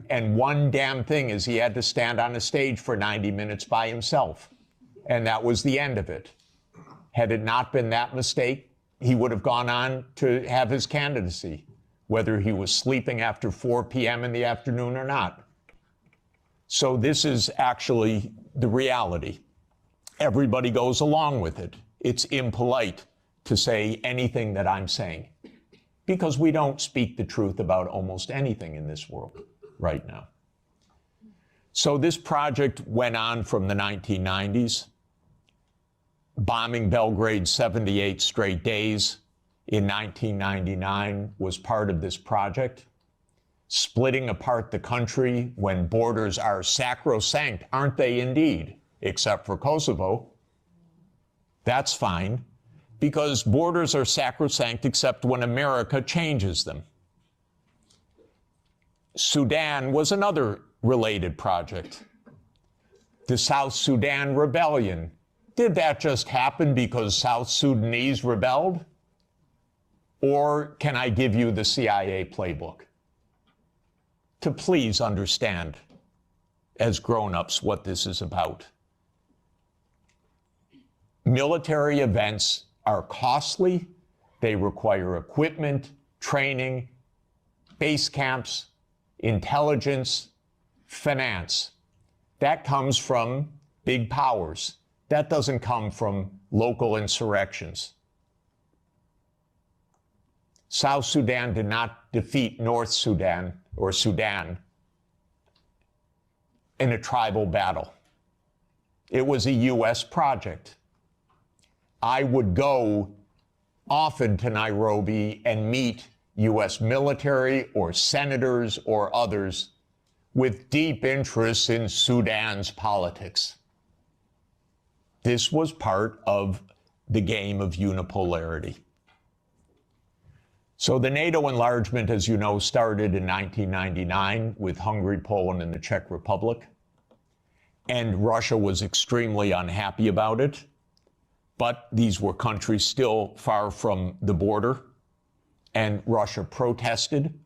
And one damn thing is he had to stand on a stage for 90 minutes by himself. And that was the end of it. Had it not been that mistake, he would have gone on to have his candidacy, whether he was sleeping after 4 p.m. in the afternoon or not. So this is actually the reality. Everybody goes along with it. It's impolite to say anything that I'm saying because we don't speak the truth about almost anything in this world right now. So this project went on from the 1990s, bombing Belgrade 78 straight days in 1999 was part of this project. Splitting apart the country when borders are sacrosanct, aren't they indeed? Except for Kosovo. That's fine, because borders are sacrosanct except when America changes them. Sudan was another related project. The South Sudan rebellion. Did that just happen because South Sudanese rebelled? Or can I give you the CIA playbook to please understand as grown-ups what this is about? Military events are costly. They require equipment, training, base camps, intelligence, finance. That comes from big powers. That doesn't come from local insurrections. South Sudan did not defeat North Sudan or Sudan in a tribal battle. It was a U.S. project. I would go often to Nairobi and meet U.S. military or senators or others with deep interests in Sudan's politics. This was part of the game of unipolarity. So the NATO enlargement, as you know, started in 1999 with Hungary, Poland, and the Czech Republic. And Russia was extremely unhappy about it. But these were countries still far from the border. And Russia protested,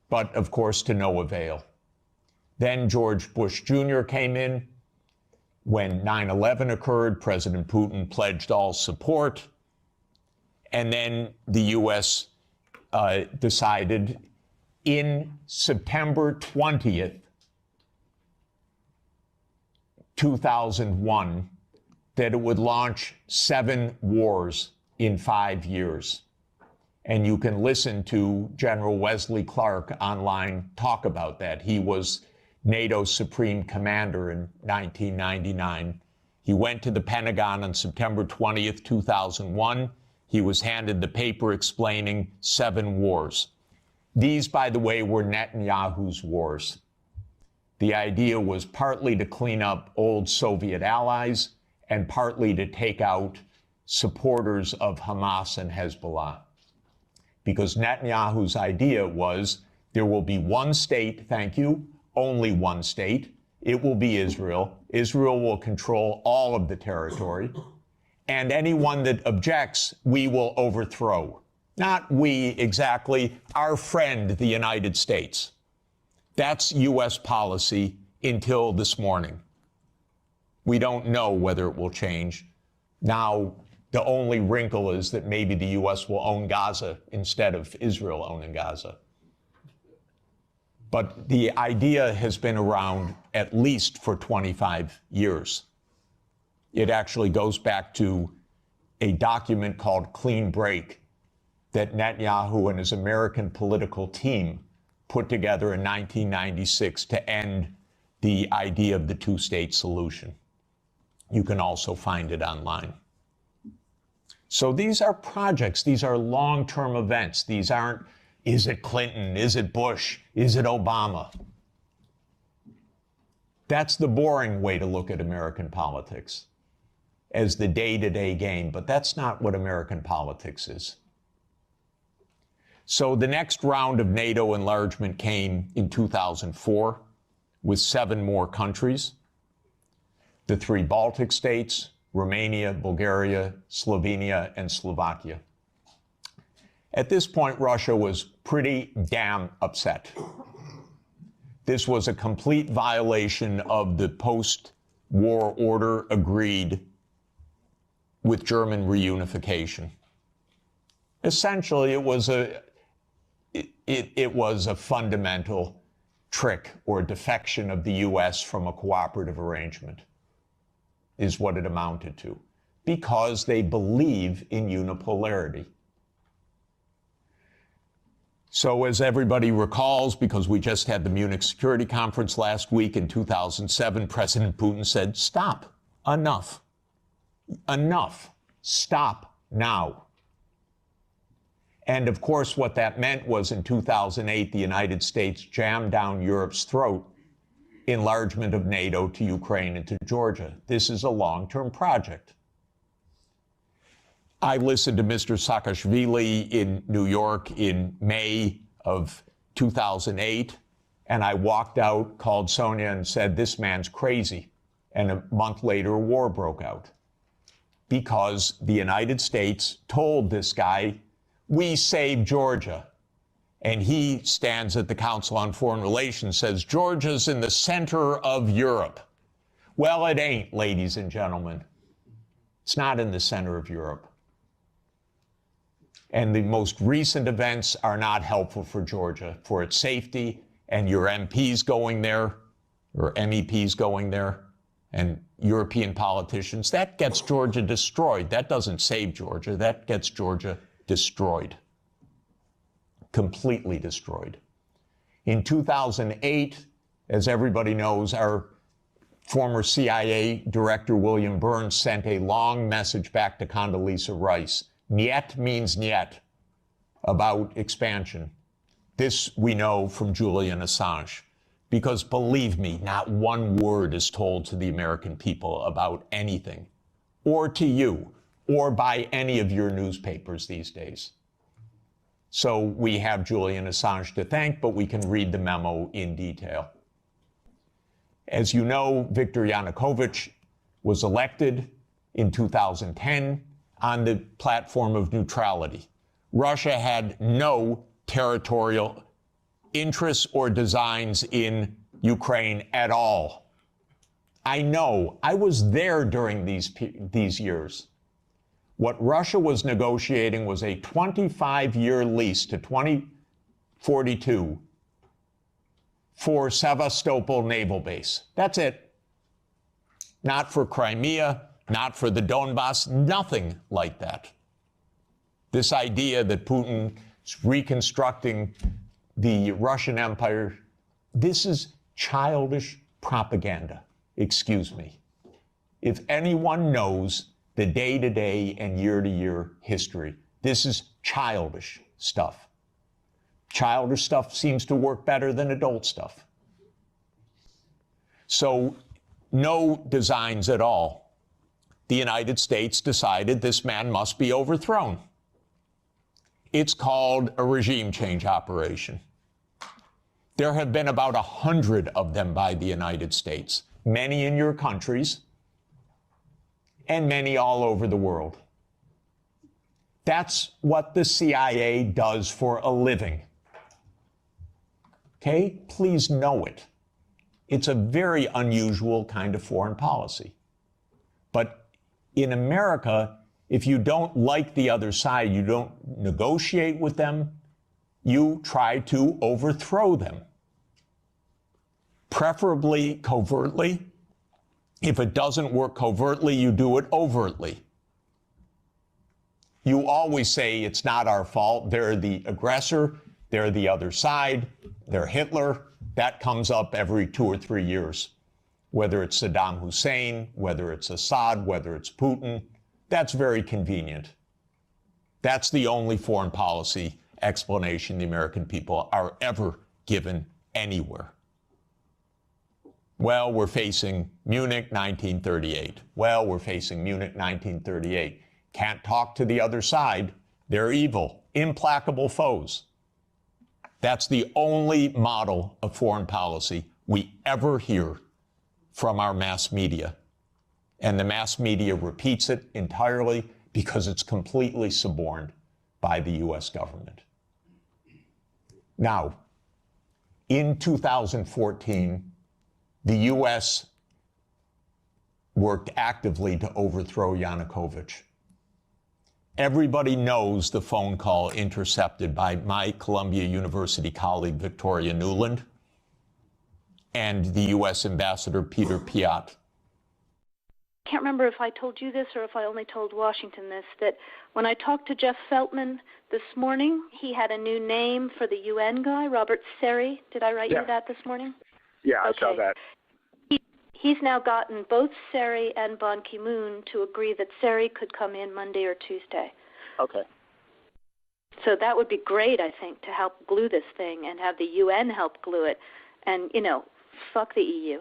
but of course to no avail. Then George Bush Jr. came in. When 9/11 occurred, President Putin pledged all support. And then the U.S. Decided in September 20th, 2001, that it would launch 7 wars in 5 years. And you can listen to General Wesley Clark online talk about that. He was NATO's supreme commander in 1999. He went to the Pentagon on September 20th, 2001. He was handed the paper explaining 7 wars. These, by the way, were Netanyahu's wars. The idea was partly to clean up old Soviet allies and partly to take out supporters of Hamas and Hezbollah. Because Netanyahu's idea was there will be one state, thank you, only one state. It will be Israel. Israel will control all of the territory. And anyone that objects, we will overthrow. Not we exactly, our friend, the United States. That's U.S. policy until this morning. We don't know whether it will change. Now, the only wrinkle is that maybe the U.S. will own Gaza instead of Israel owning Gaza. But the idea has been around at least for 25 years. It actually goes back to a document called Clean Break that Netanyahu and his American political team put together in 1996 to end the idea of the two-state solution. You can also find it online. So these are projects. These are long-term events. These aren't, is it Clinton? Is it Bush? Is it Obama? That's the boring way to look at American politics, as the day-to-day game, but that's not what American politics is. So the next round of NATO enlargement came in 2004 with 7 more countries. The 3 Baltic states, Romania, Bulgaria, Slovenia, and Slovakia. At this point, Russia was pretty damn upset. This was a complete violation of the post-war order agreed with German reunification. Essentially, it was a fundamental trick or defection of the U.S. from a cooperative arrangement, is what it amounted to, because they believe in unipolarity. So as everybody recalls, because we just had the Munich Security Conference last week in 2007, President Putin said, stop, enough, enough, stop now. And of course, what that meant was in 2008, the United States jammed down Europe's throat enlargement of NATO to Ukraine and to Georgia. This is a long-term project. I listened to Mr. Saakashvili in New York in May of 2008, and I walked out, called Sonia, and said, this man's crazy. And a month later, a war broke out because the United States told this guy, we saved Georgia. And he stands at the Council on Foreign Relations, says, Georgia's in the center of Europe. Well, it ain't, ladies and gentlemen. It's not in the center of Europe. And the most recent events are not helpful for Georgia, for its safety, and your MPs going there, or MEPs going there, and European politicians. That gets Georgia destroyed. That doesn't save Georgia. That gets Georgia destroyed. Completely destroyed. In 2008, as everybody knows, our former CIA director, William Burns, sent a long message back to Condoleezza Rice. Niet means niet, about expansion. This we know from Julian Assange, because believe me, not one word is told to the American people about anything, or to you, or by any of your newspapers these days. So we have Julian Assange to thank, but we can read the memo in detail. As you know, Viktor Yanukovych was elected in 2010 on the platform of neutrality. Russia had no territorial interests or designs in Ukraine at all. I know, I was there during these years. What Russia was negotiating was a 25-year lease to 2042 for Sevastopol Naval Base. That's it. Not for Crimea, not for the Donbass, nothing like that. This idea that Putin is reconstructing the Russian Empire, this is childish propaganda. Excuse me. If anyone knows the day-to-day and year-to-year history, this is childish stuff. Childish stuff seems to work better than adult stuff. So, no designs at all. The United States decided this man must be overthrown. It's called a regime change operation. There have been about 100 of them by the United States, many in your countries, and many all over the world. That's what the CIA does for a living. Okay? Please know it. It's a very unusual kind of foreign policy. But in America, if you don't like the other side, you don't negotiate with them, you try to overthrow them. Preferably covertly. If it doesn't work covertly, you do it overtly. You always say it's not our fault. They're the aggressor. They're the other side. They're Hitler. That comes up every 2 or 3 years. Whether it's Saddam Hussein, whether it's Assad, whether it's Putin, that's very convenient. That's the only foreign policy explanation the American people are ever given anywhere. Well, we're facing Munich 1938. Well, we're facing Munich 1938. Can't talk to the other side. They're evil, implacable foes. That's the only model of foreign policy we ever hear from our mass media. And the mass media repeats it entirely because it's completely suborned by the U.S. government. Now, in 2014, the U.S. worked actively to overthrow Yanukovych. Everybody knows the phone call intercepted by my Columbia University colleague, Victoria Nuland, and the U.S. Ambassador, Peter Piot.
I can't remember if I told you this or if I only told Washington this, that when I talked to Jeff Feltman this morning, he had a new name for the UN guy, Robert Seri. Did I write you that this morning?
Yeah, I saw that.
He's now gotten both Seri and Ban Ki-moon to agree that Seri could come in Monday or Tuesday.
Okay.
So that would be great, I think, to help glue this thing and have the UN help glue it. And, you know, fuck the EU.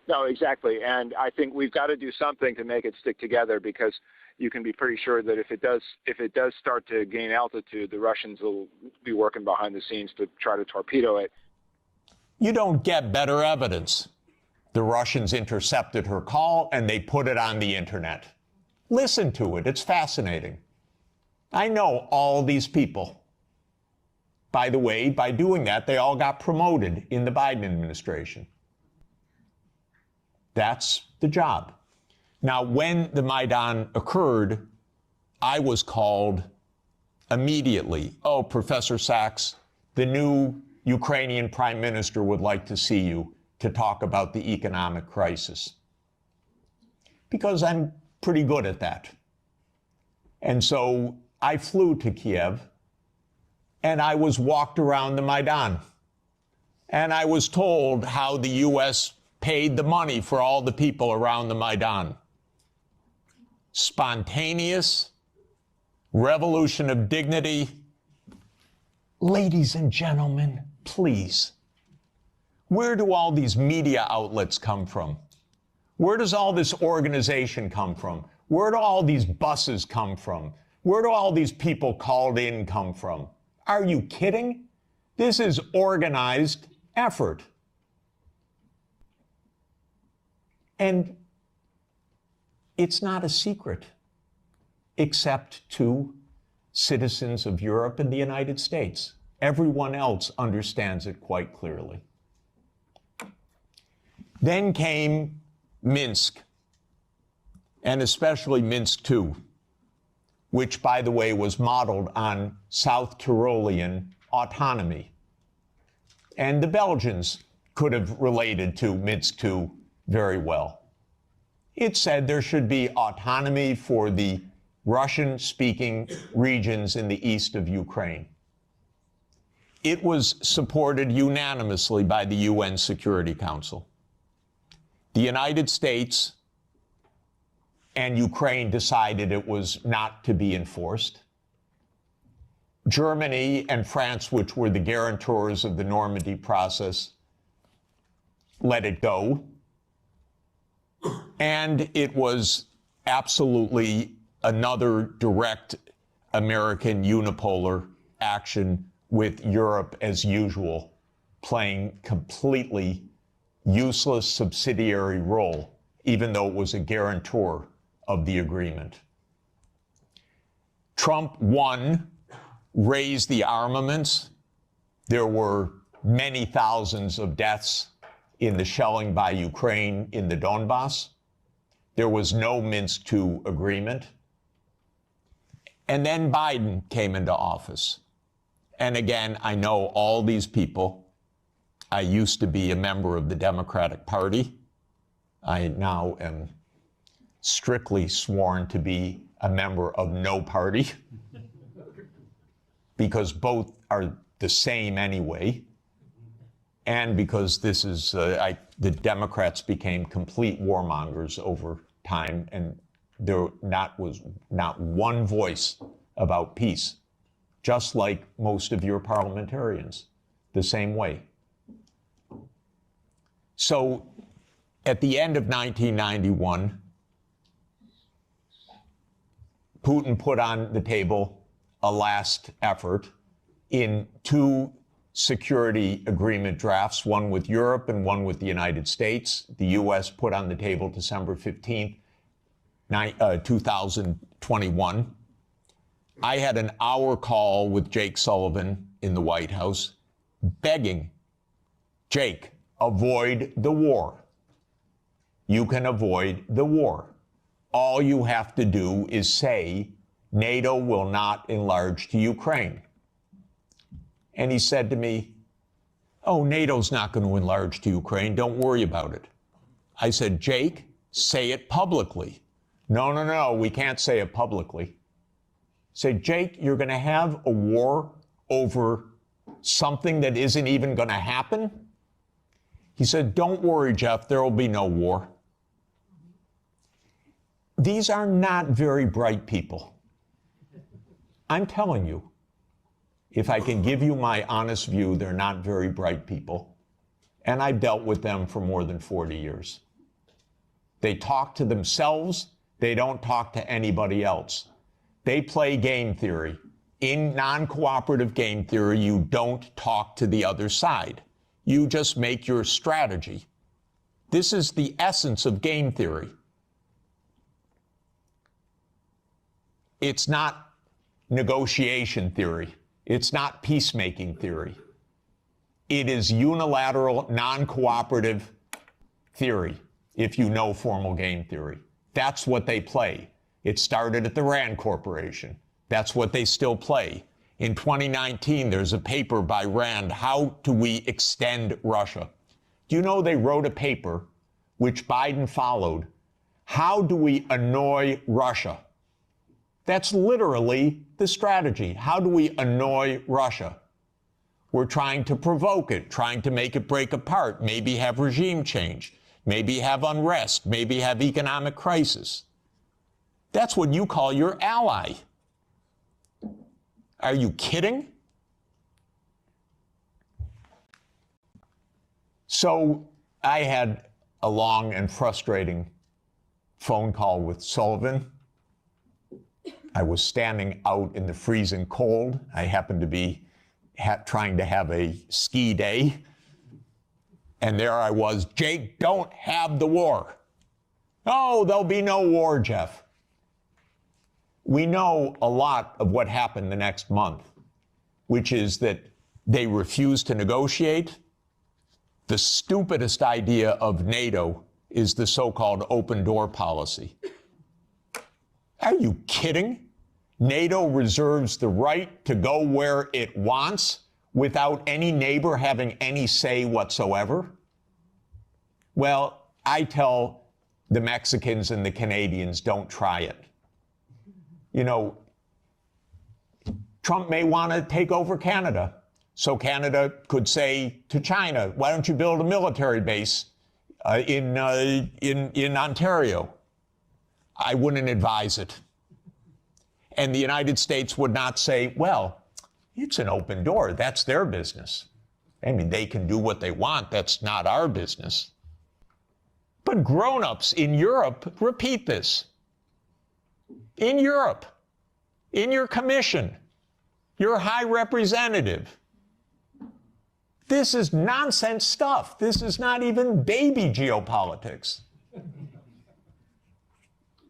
No, exactly. And I think we've got to do something to make it stick together, because you can be pretty sure that if it does start to gain altitude, the Russians will be working behind the scenes to try to torpedo it.
You don't get better evidence. The Russians intercepted her call and they put it on the internet. Listen to it. It's fascinating. I know all these people. By the way, by doing that, they all got promoted in the Biden administration. That's the job. Now, when the Maidan occurred, I was called immediately. Oh, Professor Sachs, the new Ukrainian prime minister would like to see you to talk about the economic crisis. Because I'm pretty good at that. And so I flew to Kiev and I was walked around the Maidan. And I was told how the U.S. paid the money for all the people around the Maidan. Spontaneous, revolution of dignity. Ladies and gentlemen, please. Where do all these media outlets come from? Where does all this organization come from? Where do all these buses come from? Where do all these people called in come from? Are you kidding? This is organized effort. And it's not a secret, except to citizens of Europe and the United States. Everyone else understands it quite clearly. Then came Minsk, and especially Minsk II, which, by the way, was modeled on South Tyrolean autonomy. And the Belgians could have related to Minsk II very well. It said there should be autonomy for the Russian-speaking regions in the east of Ukraine. It was supported unanimously by the UN Security Council. The United States and Ukraine decided it was not to be enforced. Germany and France, which were the guarantors of the Normandy process, let it go. And it was absolutely another direct American unipolar action with Europe, as usual, playing completely useless subsidiary role, even though it was a guarantor of the agreement. Trump won, raised the armaments. There were many thousands of deaths in the shelling by Ukraine in the Donbass. There was no Minsk II agreement. And then Biden came into office. And again, I know all these people. I used to be a member of the Democratic Party. I now am strictly sworn to be a member of no party because both are the same anyway. And because this is, the Democrats became complete warmongers over time, and there was not one voice about peace, just like most of your parliamentarians, the same way. So at the end of 1991, Putin put on the table a last effort in two security agreement drafts, one with Europe and one with the United States. The U.S. put on the table December 15th, 2021. I had an hour call with Jake Sullivan in the White House begging, Jake, avoid the war. You can avoid the war. All you have to do is say NATO will not enlarge to Ukraine. And he said to me, oh, NATO's not going to enlarge to Ukraine. Don't worry about it. I said, Jake, say it publicly. No, we can't say it publicly. Say, Jake, you're going to have a war over something that isn't even going to happen? He said, don't worry, Jeff, there will be no war. These are not very bright people. I'm telling you. If I can give you my honest view, they're not very bright people. And I've dealt with them for more than 40 years. They talk to themselves. They don't talk to anybody else. They play game theory. In non-cooperative game theory, you don't talk to the other side. You just make your strategy. This is the essence of game theory. It's not negotiation theory. It's not peacemaking theory. It is unilateral, non-cooperative theory, if you know formal game theory. That's what they play. It started at the Rand Corporation. That's what they still play. In 2019, there's a paper by Rand, How Do We Extend Russia? Do you know they wrote a paper, which Biden followed, How Do We Annoy Russia? That's literally the strategy. How do we annoy Russia? We're trying to provoke it, trying to make it break apart, maybe have regime change, maybe have unrest, maybe have economic crisis. That's what you call your ally. Are you kidding? So I had a long and frustrating phone call with Sullivan. I was standing out in the freezing cold. I happened to be trying to have a ski day. And there I was, Jake, don't have the war. Oh, there'll be no war, Jeff. We know a lot of what happened the next month, which is that they refused to negotiate. The stupidest idea of NATO is the so-called open door policy. Are you kidding? NATO reserves the right to go where it wants without any neighbor having any say whatsoever? Well, I tell the Mexicans and the Canadians don't try it. You know, Trump may want to take over Canada. So Canada could say to China, why don't you build a military base in Ontario? I wouldn't advise it. And the United States would not say, well, it's an open door. That's their business. I mean, they can do what they want. That's not our business. But grown-ups in Europe repeat this. In Europe, in your commission, your high representative. This is nonsense stuff. This is not even baby geopolitics.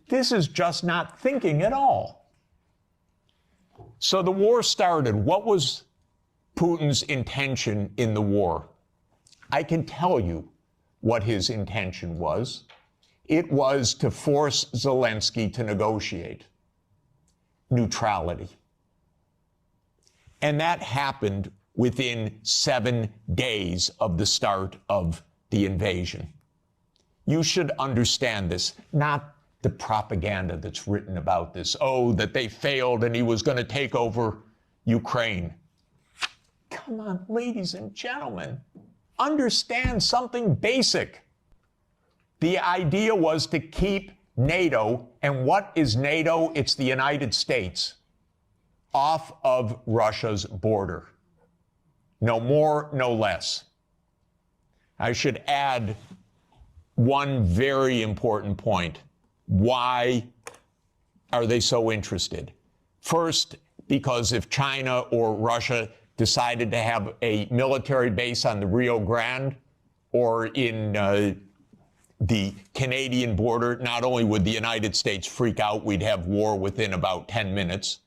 This is just not thinking at all. So the war started. What was Putin's intention in the war? I can tell you what his intention was. It was to force Zelensky to negotiate neutrality. And that happened within 7 days of the start of the invasion. You should understand this, not the propaganda that's written about this. Oh, that they failed and he was going to take over Ukraine. Come on, ladies and gentlemen, understand something basic. The idea was to keep NATO, and what is NATO? It's the United States, off of Russia's border. No more, no less. I should add one very important point. Why are they so interested? First, because if China or Russia decided to have a military base on the Rio Grande or in the Canadian border, not only would the United States freak out, we'd have war within about 10 minutes,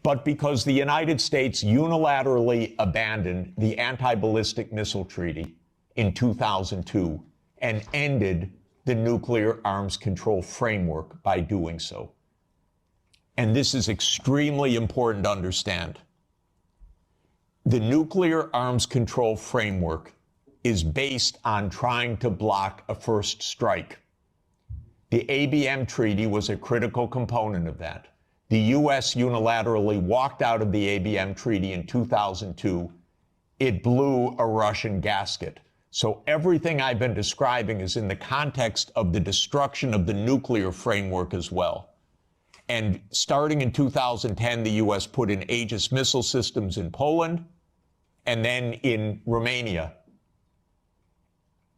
but because the United States unilaterally abandoned the anti-ballistic missile treaty in 2002 and ended the nuclear arms control framework by doing so. And this is extremely important to understand. The nuclear arms control framework is based on trying to block a first strike. The ABM treaty was a critical component of that. The U.S. unilaterally walked out of the ABM treaty in 2002. It blew a Russian gasket. So everything I've been describing is in the context of the destruction of the nuclear framework as well. And starting in 2010, the U.S. put in Aegis missile systems in Poland and then in Romania.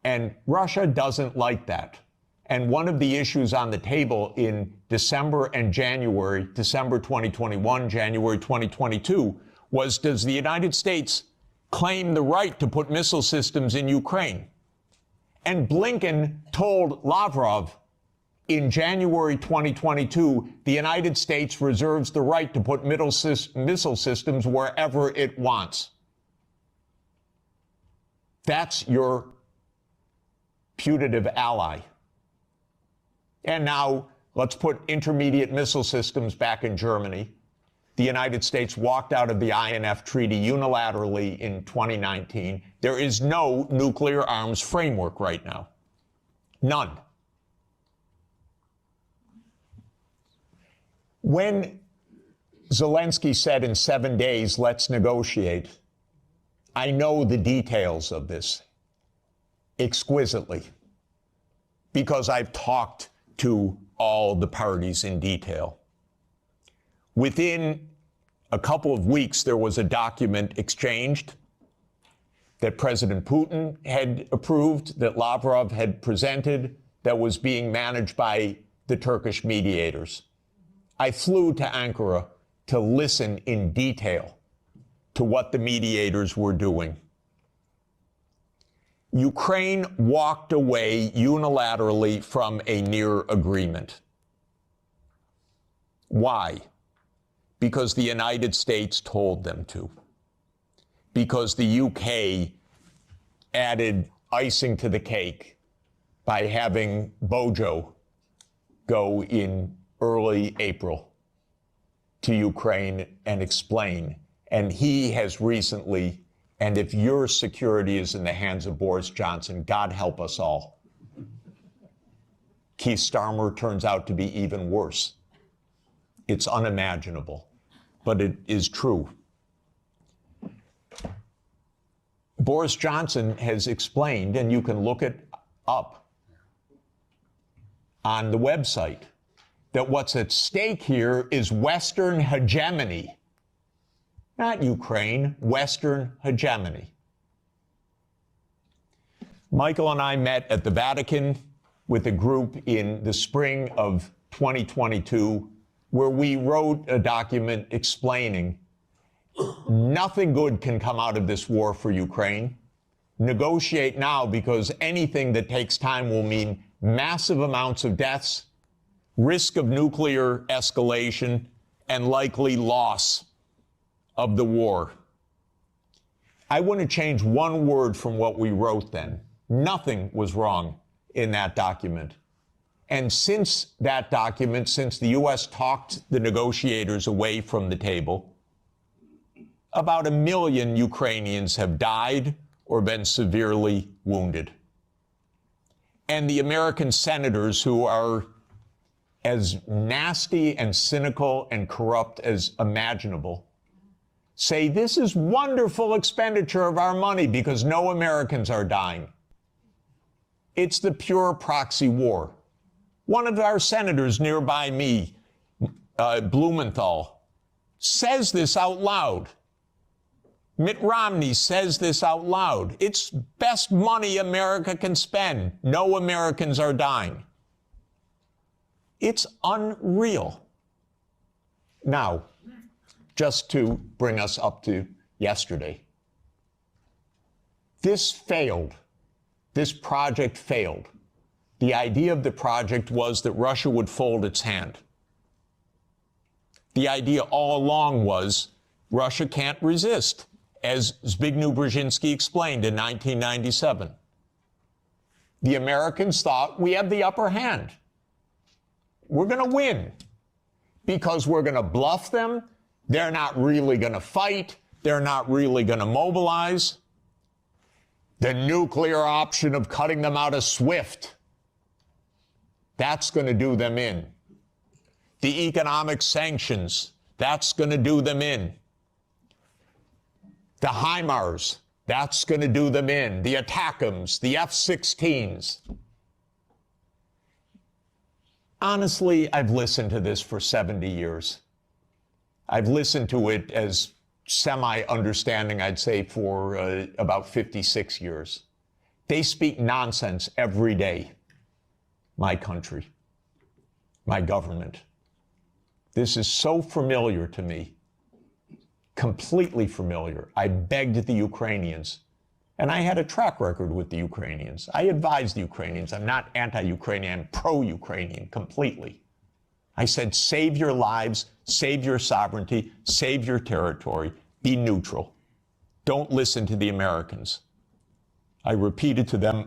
And Russia doesn't like that. And one of the issues on the table in December and January, December 2021, January 2022, was, does the United States claim the right to put missile systems in Ukraine? And Blinken told Lavrov in January 2022, the United States reserves the right to put missile systems wherever it wants. That's your putative ally. And now let's put intermediate missile systems back in Germany. The United States walked out of the INF Treaty unilaterally in 2019. There is no nuclear arms framework right now. None. When Zelensky said in 7 days, let's negotiate, I know the details of this exquisitely because I've talked to all the parties in detail. Within a couple of weeks, there was a document exchanged that President Putin had approved, that Lavrov had presented, that was being managed by the Turkish mediators. I flew to Ankara to listen in detail to what the mediators were doing. Ukraine walked away unilaterally from a near agreement. Why? Because the United States told them to. Because the UK added icing to the cake by having Bojo go in early April to Ukraine and explain. And he has recently, and if your security is in the hands of Boris Johnson, God help us all, Keith Starmer turns out to be even worse. It's unimaginable, but it is true. Boris Johnson has explained, and you can look it up on the website, that what's at stake here is Western hegemony. Not Ukraine, Western hegemony. Michael and I met at the Vatican with a group in the spring of 2022, where we wrote a document explaining nothing good can come out of this war for Ukraine. Negotiate now, because anything that takes time will mean massive amounts of deaths, risk of nuclear escalation, and likely loss of the war. I want to change one word from what we wrote then. Nothing was wrong in that document. And since that document, since the U.S. talked the negotiators away from the table, about 1 million Ukrainians have died or been severely wounded. And the American senators, who are as nasty and cynical and corrupt as imaginable, say this is wonderful expenditure of our money because no Americans are dying. It's the pure proxy war. One of our senators nearby me, Blumenthal, says this out loud. Mitt Romney says this out loud. It's best money America can spend. No Americans are dying. It's unreal. Now, just to bring us up to yesterday, this failed. This project failed. The idea of the project was that Russia would fold its hand. The idea all along was Russia can't resist, as Zbigniew Brzezinski explained in 1997. The Americans thought, we have the upper hand. We're going to win because we're going to bluff them. They're not really going to fight. They're not really going to mobilize. The nuclear option of cutting them out of SWIFT, that's going to do them in. The economic sanctions, that's going to do them in. The HIMARS, that's going to do them in. The ATACMS, the F-16s. Honestly, I've listened to this for 70 years. I've listened to it as semi-understanding, I'd say, for about 56 years. They speak nonsense every day. My country, my government. This is so familiar to me, completely familiar. I begged the Ukrainians, and I had a track record with the Ukrainians. I advised the Ukrainians. I'm not anti-Ukrainian, I'm pro-Ukrainian completely. I said, save your lives, save your sovereignty, save your territory, be neutral. Don't listen to the Americans. I repeated to them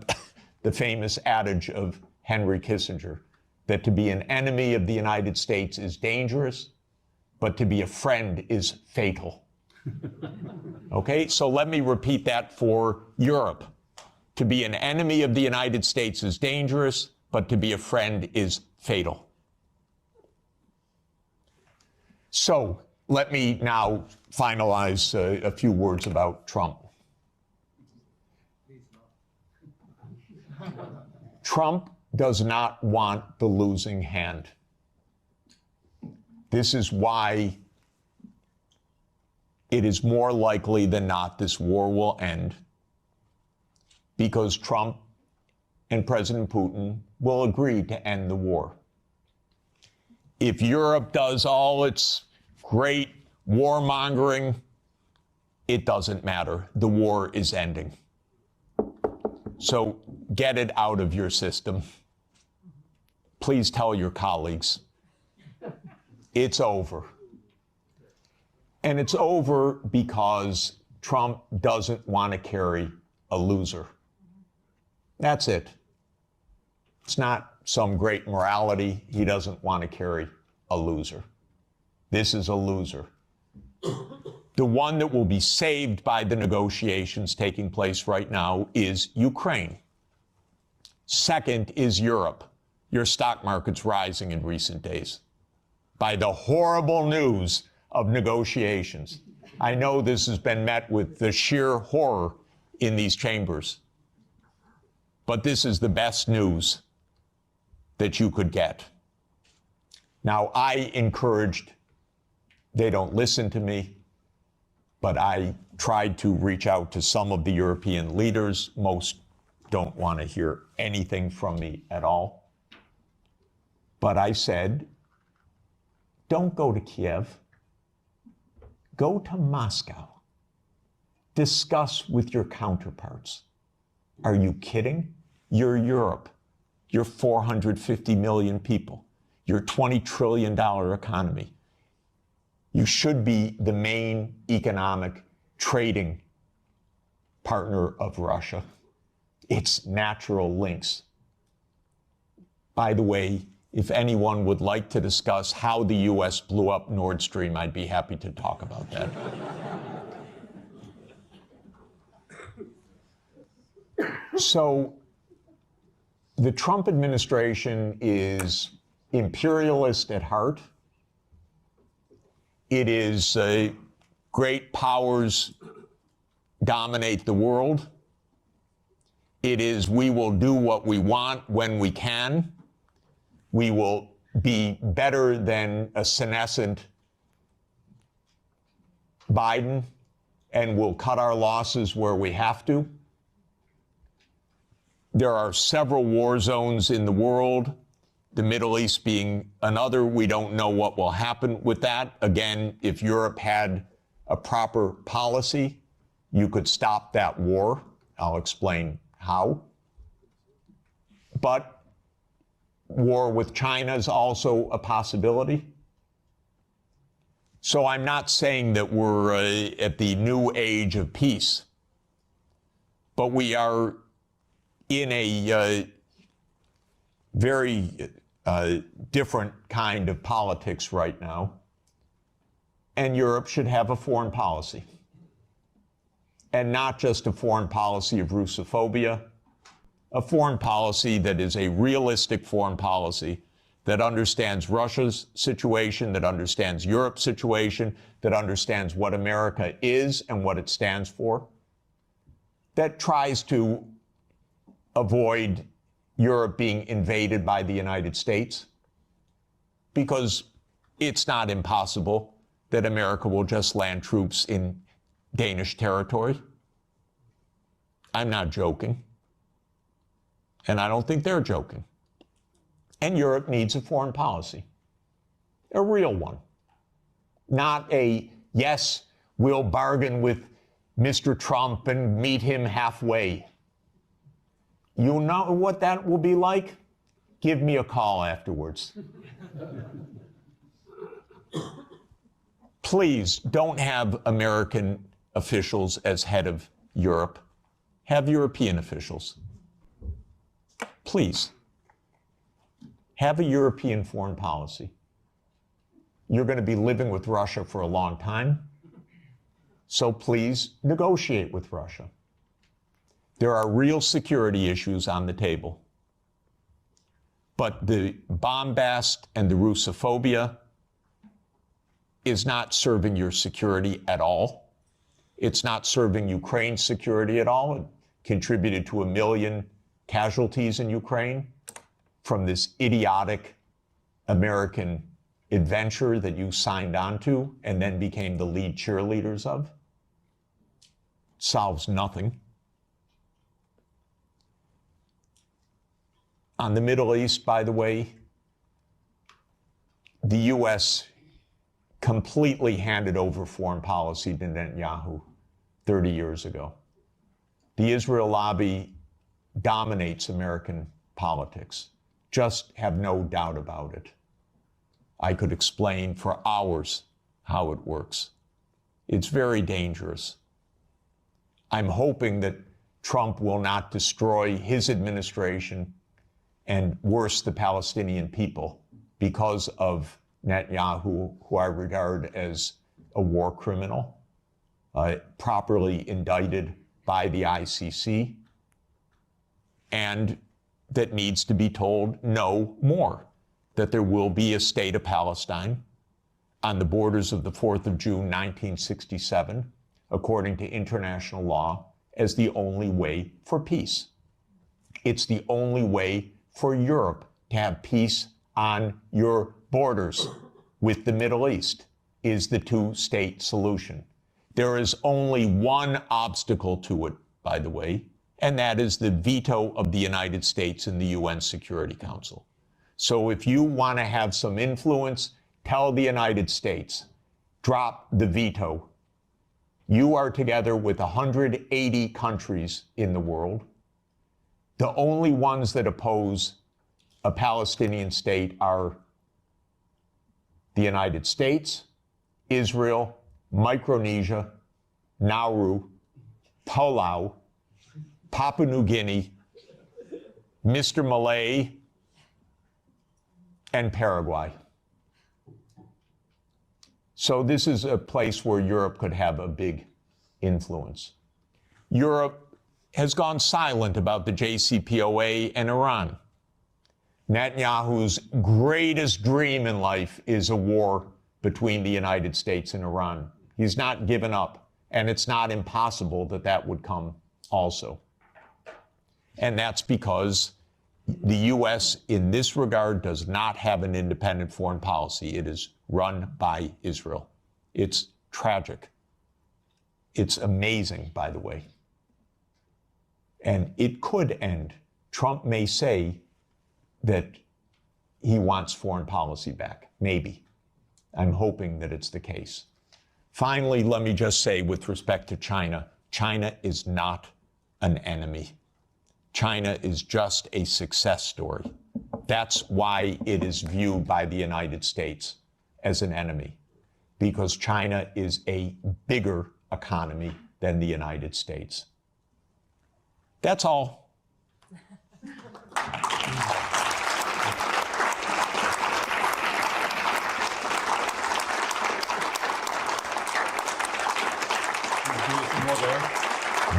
the famous adage of Henry Kissinger, that to be an enemy of the United States is dangerous, but to be a friend is fatal. Okay, so let me repeat that for Europe. To be an enemy of the United States is dangerous, but to be a friend is fatal. So let me now finalize a few words about Trump. Trump does not want the losing hand. This is why it is more likely than not this war will end, because Trump and President Putin will agree to end the war. If Europe does all its great warmongering, it doesn't matter. The war is ending. So get it out of your system. Please tell your colleagues. It's over. And it's over because Trump doesn't want to carry a loser. That's it. It's not some great morality. He doesn't want to carry a loser. This is a loser. The one that will be saved by the negotiations taking place right now is Ukraine. Second is Europe. your stock market's rising in recent days? By the horrible news of negotiations. I know this has been met with the sheer horror in these chambers, but this is the best news that you could get. Now, I encouraged, they don't listen to me, but I tried to reach out to some of the European leaders. Most don't want to hear anything from me at all. But I said, don't go to Kiev. Go to Moscow. Discuss with your counterparts. Are you kidding? You're Europe. You're 450 million people. You're a $20 trillion economy. You should be the main economic trading partner of Russia. It's natural links. By the way, if anyone would like to discuss how the U.S. blew up Nord Stream, I'd be happy to talk about that. So, the Trump administration is imperialist at heart. It is great powers dominate the world. It is we will do what we want when we can. We will be better than a senescent Biden, and we'll cut our losses where we have to. There are several war zones in the world, the Middle East being another. We don't know what will happen with that. Again, if Europe had a proper policy, you could stop that war. I'll explain how. But war with China is also a possibility. So I'm not saying that we're at the new age of peace, but we are in a very different kind of politics right now, and Europe should have a foreign policy. And not just a foreign policy of Russophobia, a foreign policy that is a realistic foreign policy that understands Russia's situation, that understands Europe's situation, that understands what America is and what it stands for, that tries to avoid Europe being invaded by the United States, because it's not impossible that America will just land troops in Danish territory. I'm not joking. And I don't think they're joking. And Europe needs a foreign policy, a real one. Not a, yes, we'll bargain with Mr. Trump and meet him halfway. You know what that will be like? Give me a call afterwards. Please don't have American officials as head of Europe. Have European officials. Please. Have a European foreign policy. You're going to be living with Russia for a long time, so please negotiate with Russia. There are real security issues on the table. But the bombast and the Russophobia is not serving your security at all. It's not serving Ukraine's security at all. It contributed to 1 million casualties in Ukraine from this idiotic American adventure that you signed on to and then became the lead cheerleaders of. Solves nothing. On the Middle East, by the way, the U.S. completely handed over foreign policy to Netanyahu 30 years ago. The Israel lobby dominates American politics. Just have no doubt about it. I could explain for hours how it works. It's very dangerous. I'm hoping that Trump will not destroy his administration and worse, the Palestinian people, because of Netanyahu, who I regard as a war criminal, properly indicted by the ICC, and that needs to be told no more, that there will be a state of Palestine on the borders of the 4th of June, 1967, according to international law, as the only way for peace. It's the only way for Europe to have peace on your borders with the Middle East, is the two-state solution. There is only one obstacle to it, by the way, and that is the veto of the United States in the UN Security Council. So if you want to have some influence, tell the United States, drop the veto. You are together with 180 countries in the world. The only ones that oppose a Palestinian state are the United States, Israel, Micronesia, Nauru, Palau, Papua New Guinea, Mr. Malay, and Paraguay. So this is a place where Europe could have a big influence. Europe has gone silent about the JCPOA and Iran. Netanyahu's greatest dream in life is a war between the United States and Iran. He's not given up, and it's not impossible that that would come also. And that's because the U.S. in this regard does not have an independent foreign policy. It is run by Israel. It's tragic. It's amazing, by the way. And it could end. Trump may say that he wants foreign policy back. Maybe. I'm hoping that it's the case. Finally, let me just say with respect to China, China is not an enemy. China is just a success story. That's why it is viewed by the United States as an enemy, because China is a bigger economy than the United States. That's all.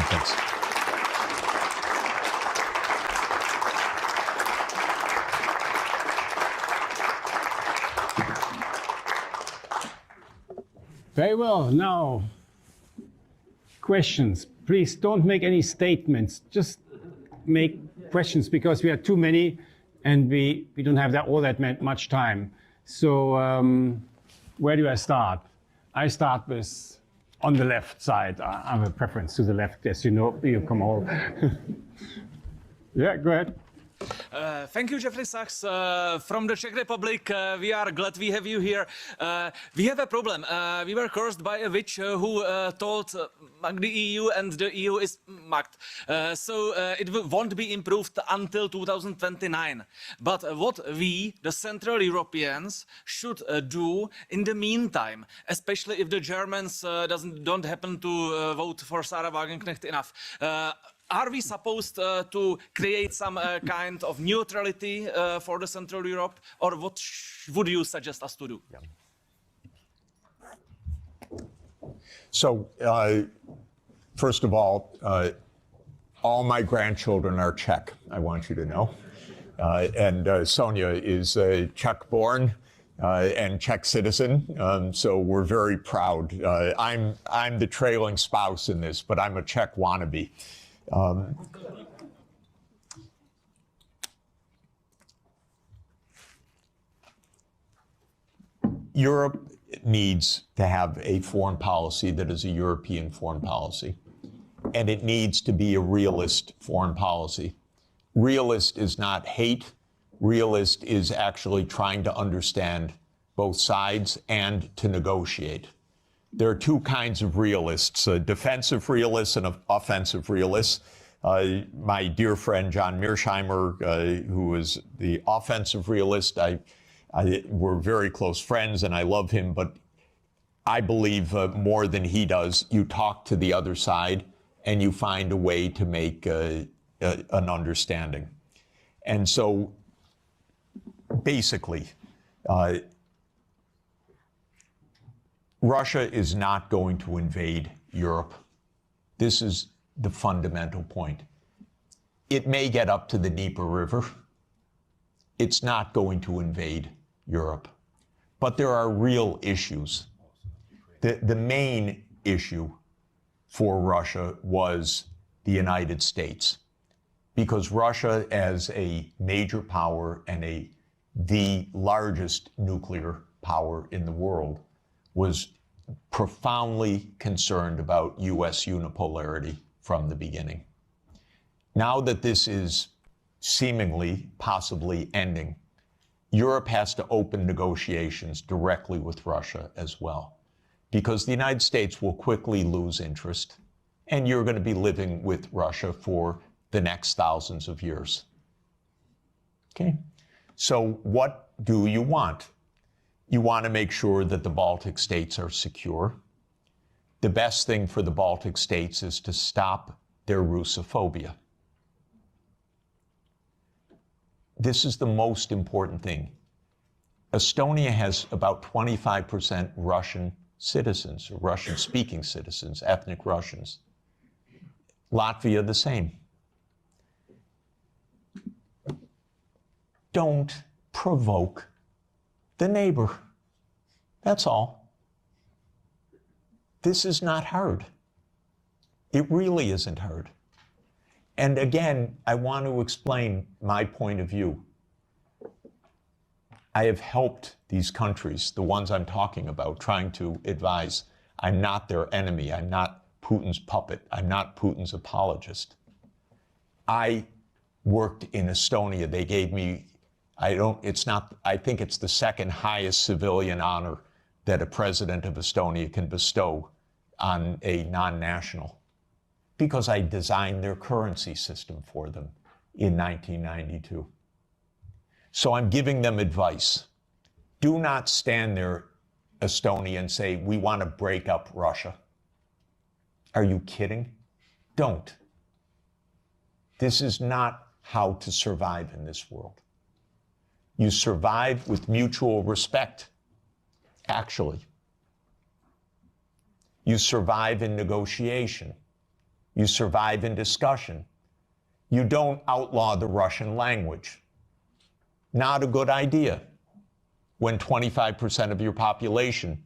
Thanks.
Very well. Now, questions. Please don't make any statements. Just make questions, because we are too many and we don't have all that much time. So where do I start? I start with on the left side. I have a preference to the left, as you know. You come all. Yeah, go ahead.
Thank you, Jeffrey Sachs. From the Czech Republic, we are glad we have you here. We have a problem. We were cursed by a witch who told the EU, and the EU is mugged. So it won't be improved until 2029. But what we, the Central Europeans, should do in the meantime, especially if the Germans don't happen to vote for Sarah Wagenknecht enough, are we supposed to create some kind of neutrality for the Central Europe, or what would you suggest us to do?
Yeah. So, first of all my grandchildren are Czech, I want you to know. And Sonia is Czech-born and Czech citizen, so we're very proud. I'm the trailing spouse in this, but I'm a Czech wannabe. Europe needs to have a foreign policy that is a European foreign policy, and it needs to be a realist foreign policy. Realist is not hate. Realist is actually trying to understand both sides and to negotiate. There are two kinds of realists, defensive realists and offensive realists. My dear friend John Mearsheimer, who is the offensive realist, we're very close friends and I love him, but I believe more than he does, you talk to the other side and you find a way to make an understanding. And so basically, Russia is not going to invade Europe. This is the fundamental point. it may get up to the Dnieper River. It's not going to invade Europe. But there are real issues. The main issue for Russia was the United States, because Russia, as a major power and the largest nuclear power in the world, was profoundly concerned about U.S. unipolarity from the beginning. Now that this is seemingly, possibly ending, Europe has to open negotiations directly with Russia as well, because the United States will quickly lose interest, and you're going to be living with Russia for the next thousands of years. Okay? So what do you want? You want to make sure that the Baltic states are secure. The best thing for the Baltic states is to stop their Russophobia. This is the most important thing. Estonia has about 25% Russian citizens, or Russian-speaking citizens, ethnic Russians. Latvia, the same. Don't provoke the neighbor. That's all. This is not hard. It really isn't hard. And again, I want to explain my point of view. I have helped these countries, the ones I'm talking about, trying to advise. I'm not their enemy. I'm not Putin's puppet. I'm not Putin's apologist. I worked in Estonia. They gave me, I think it's the second highest civilian honor that a president of Estonia can bestow on a non-national, because I designed their currency system for them in 1992. So I'm giving them advice. Do not stand there, Estonia, and say, we want to break up Russia. Are you kidding? Don't. This is not how to survive in this world. You survive with mutual respect, actually. You survive in negotiation. You survive in discussion. You don't outlaw the Russian language. Not a good idea when 25% of your population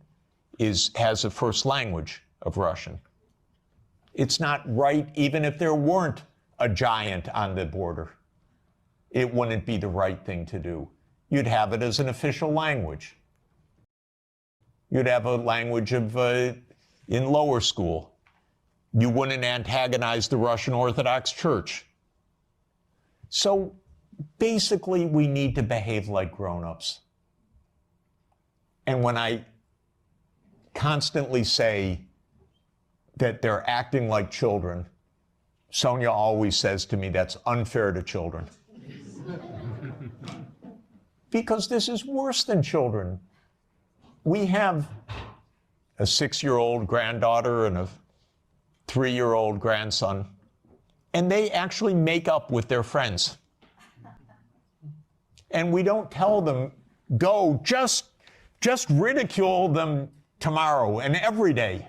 has a first language of Russian. It's not right, even if there weren't a giant on the border. It wouldn't be the right thing to do. You'd have it as an official language. You'd have a language of in lower school. You wouldn't antagonize the Russian Orthodox Church. So basically, we need to behave like grown-ups. And when I constantly say that they're acting like children, Sonia always says to me, that's unfair to children. Because this is worse than children. We have a 6-year-old granddaughter and a 3-year-old grandson, and they actually make up with their friends. And we don't tell them, go, just ridicule them tomorrow and every day.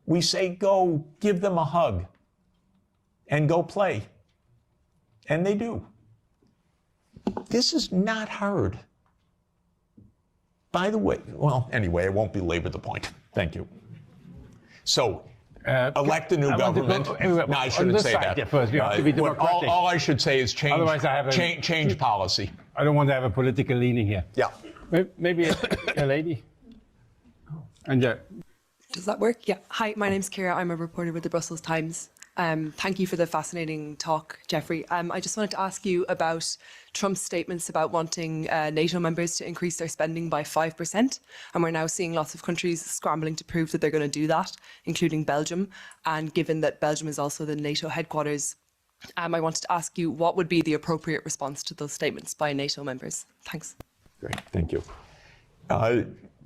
We say, go, give them a hug and go play. And they do. This is not hard. By the way, well, anyway, I won't belabor the point. Thank you. So, elect a new government. No, I shouldn't say that.
First, we have to be democratic.
All I should say is change,
Otherwise, I have
change policy.
I don't want to have a political leaning here.
Yeah.
Maybe a lady. And
does that work? Yeah. Hi, my name's Kira. I'm a reporter with the Brussels Times. Thank you for the fascinating talk, Jeffrey. I just wanted to ask you about Trump's statements about wanting NATO members to increase their spending by 5%. And we're now seeing lots of countries scrambling to prove that they're going to do that, including Belgium. And given that Belgium is also the NATO headquarters, I wanted to ask you what would be the appropriate response to those statements by NATO members? Thanks.
Great, thank you.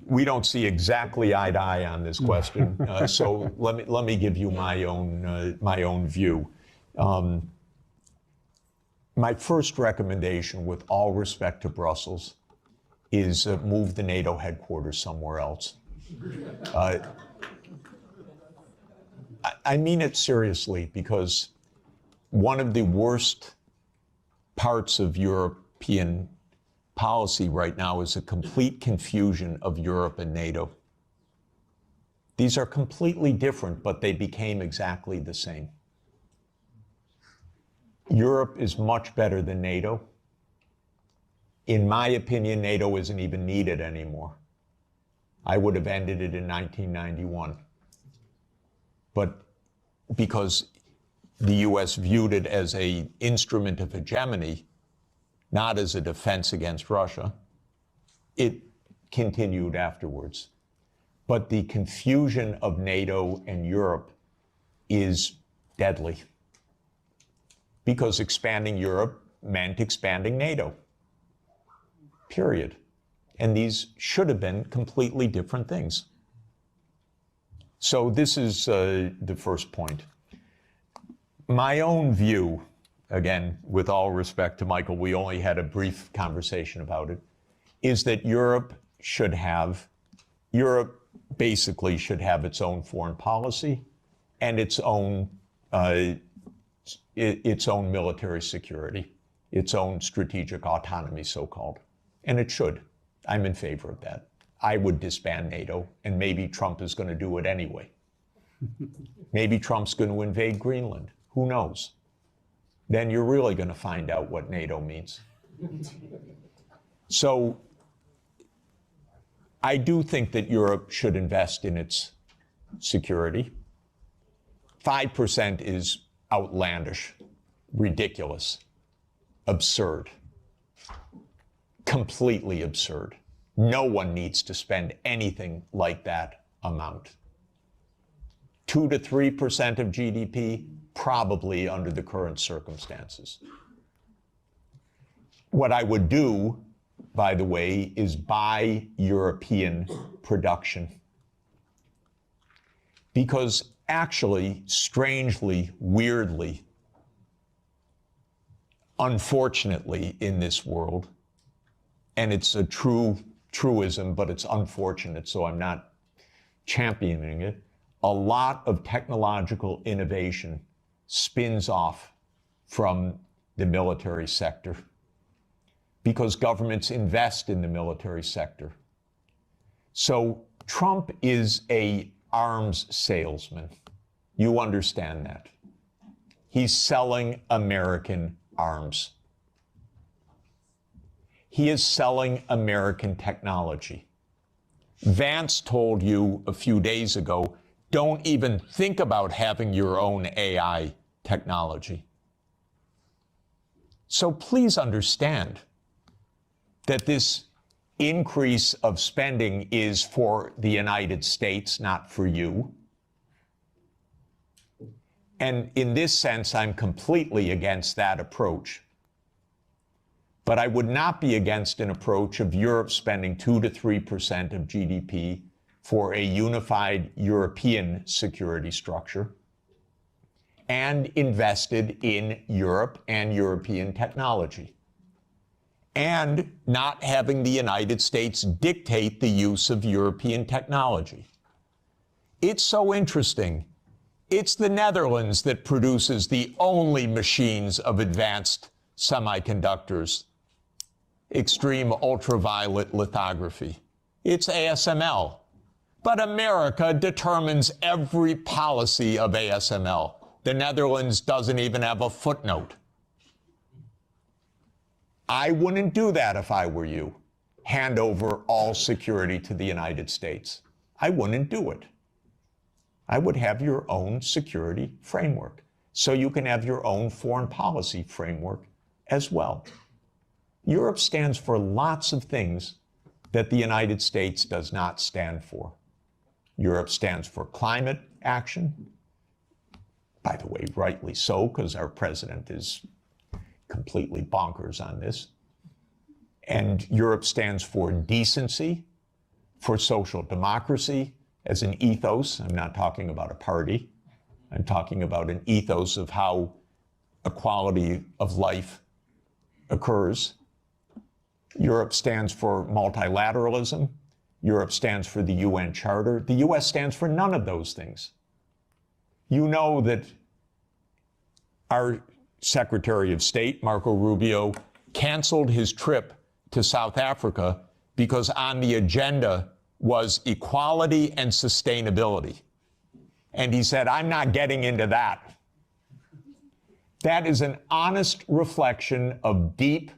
We don't see exactly eye to eye on this question, so let me give you my own view. My first recommendation, with all respect to Brussels, is move the NATO headquarters somewhere else. I mean it seriously, because one of the worst parts of European policy right now is a complete confusion of Europe and NATO. These are completely different, but they became exactly the same. Europe is much better than NATO. In my opinion, NATO isn't even needed anymore. I would have ended it in 1991. But because the US viewed it as an instrument of hegemony, not as a defense against Russia, it continued afterwards. But the confusion of NATO and Europe is deadly, because expanding Europe meant expanding NATO, period. And these should have been completely different things. So this is the first point. My own view, again, with all respect to Michael, we only had a brief conversation about it, is that Europe basically should have its own foreign policy and its own military security, its own strategic autonomy, so-called. And it should. I'm in favor of that. I would disband NATO, and maybe Trump is going to do it anyway. Maybe Trump's going to invade Greenland. Who knows? Then you're really going to find out what NATO means. So I do think that Europe should invest in its security. 5% is outlandish, ridiculous, absurd, completely absurd. No one needs to spend anything like that amount. 2 to 3% of GDP, probably under the current circumstances. What I would do, by the way, is buy European production. Because actually, strangely, weirdly, unfortunately in this world, and it's a truism, but it's unfortunate, so I'm not championing it, a lot of technological innovation spins off from the military sector because governments invest in the military sector. So Trump is an arms salesman. You understand that. He's selling American arms. He is selling American technology. Vance told you a few days ago, don't even think about having your own AI technology. So please understand that this increase of spending is for the United States, not for you. And in this sense, I'm completely against that approach. But I would not be against an approach of Europe spending 2 to 3% of GDP for a unified European security structure and invested in Europe and European technology, and not having the United States dictate the use of European technology. It's so interesting. It's the Netherlands that produces the only machines of advanced semiconductors, extreme ultraviolet lithography. It's ASML. But America determines every policy of ASML. The Netherlands doesn't even have a footnote. I wouldn't do that if I were you. Hand over all security to the United States. I wouldn't do it. I would have your own security framework, so you can have your own foreign policy framework as well. Europe stands for lots of things that the United States does not stand for. Europe stands for climate action. By the way, rightly so, because our president is completely bonkers on this. And Europe stands for decency, for social democracy as an ethos. I'm not talking about a party. I'm talking about an ethos of how equality of life occurs. Europe stands for multilateralism. Europe stands for the UN Charter. The US stands for none of those things. You know that our Secretary of State, Marco Rubio, canceled his trip to South Africa because on the agenda was equality and sustainability. And he said, I'm not getting into that. That is an honest reflection of deep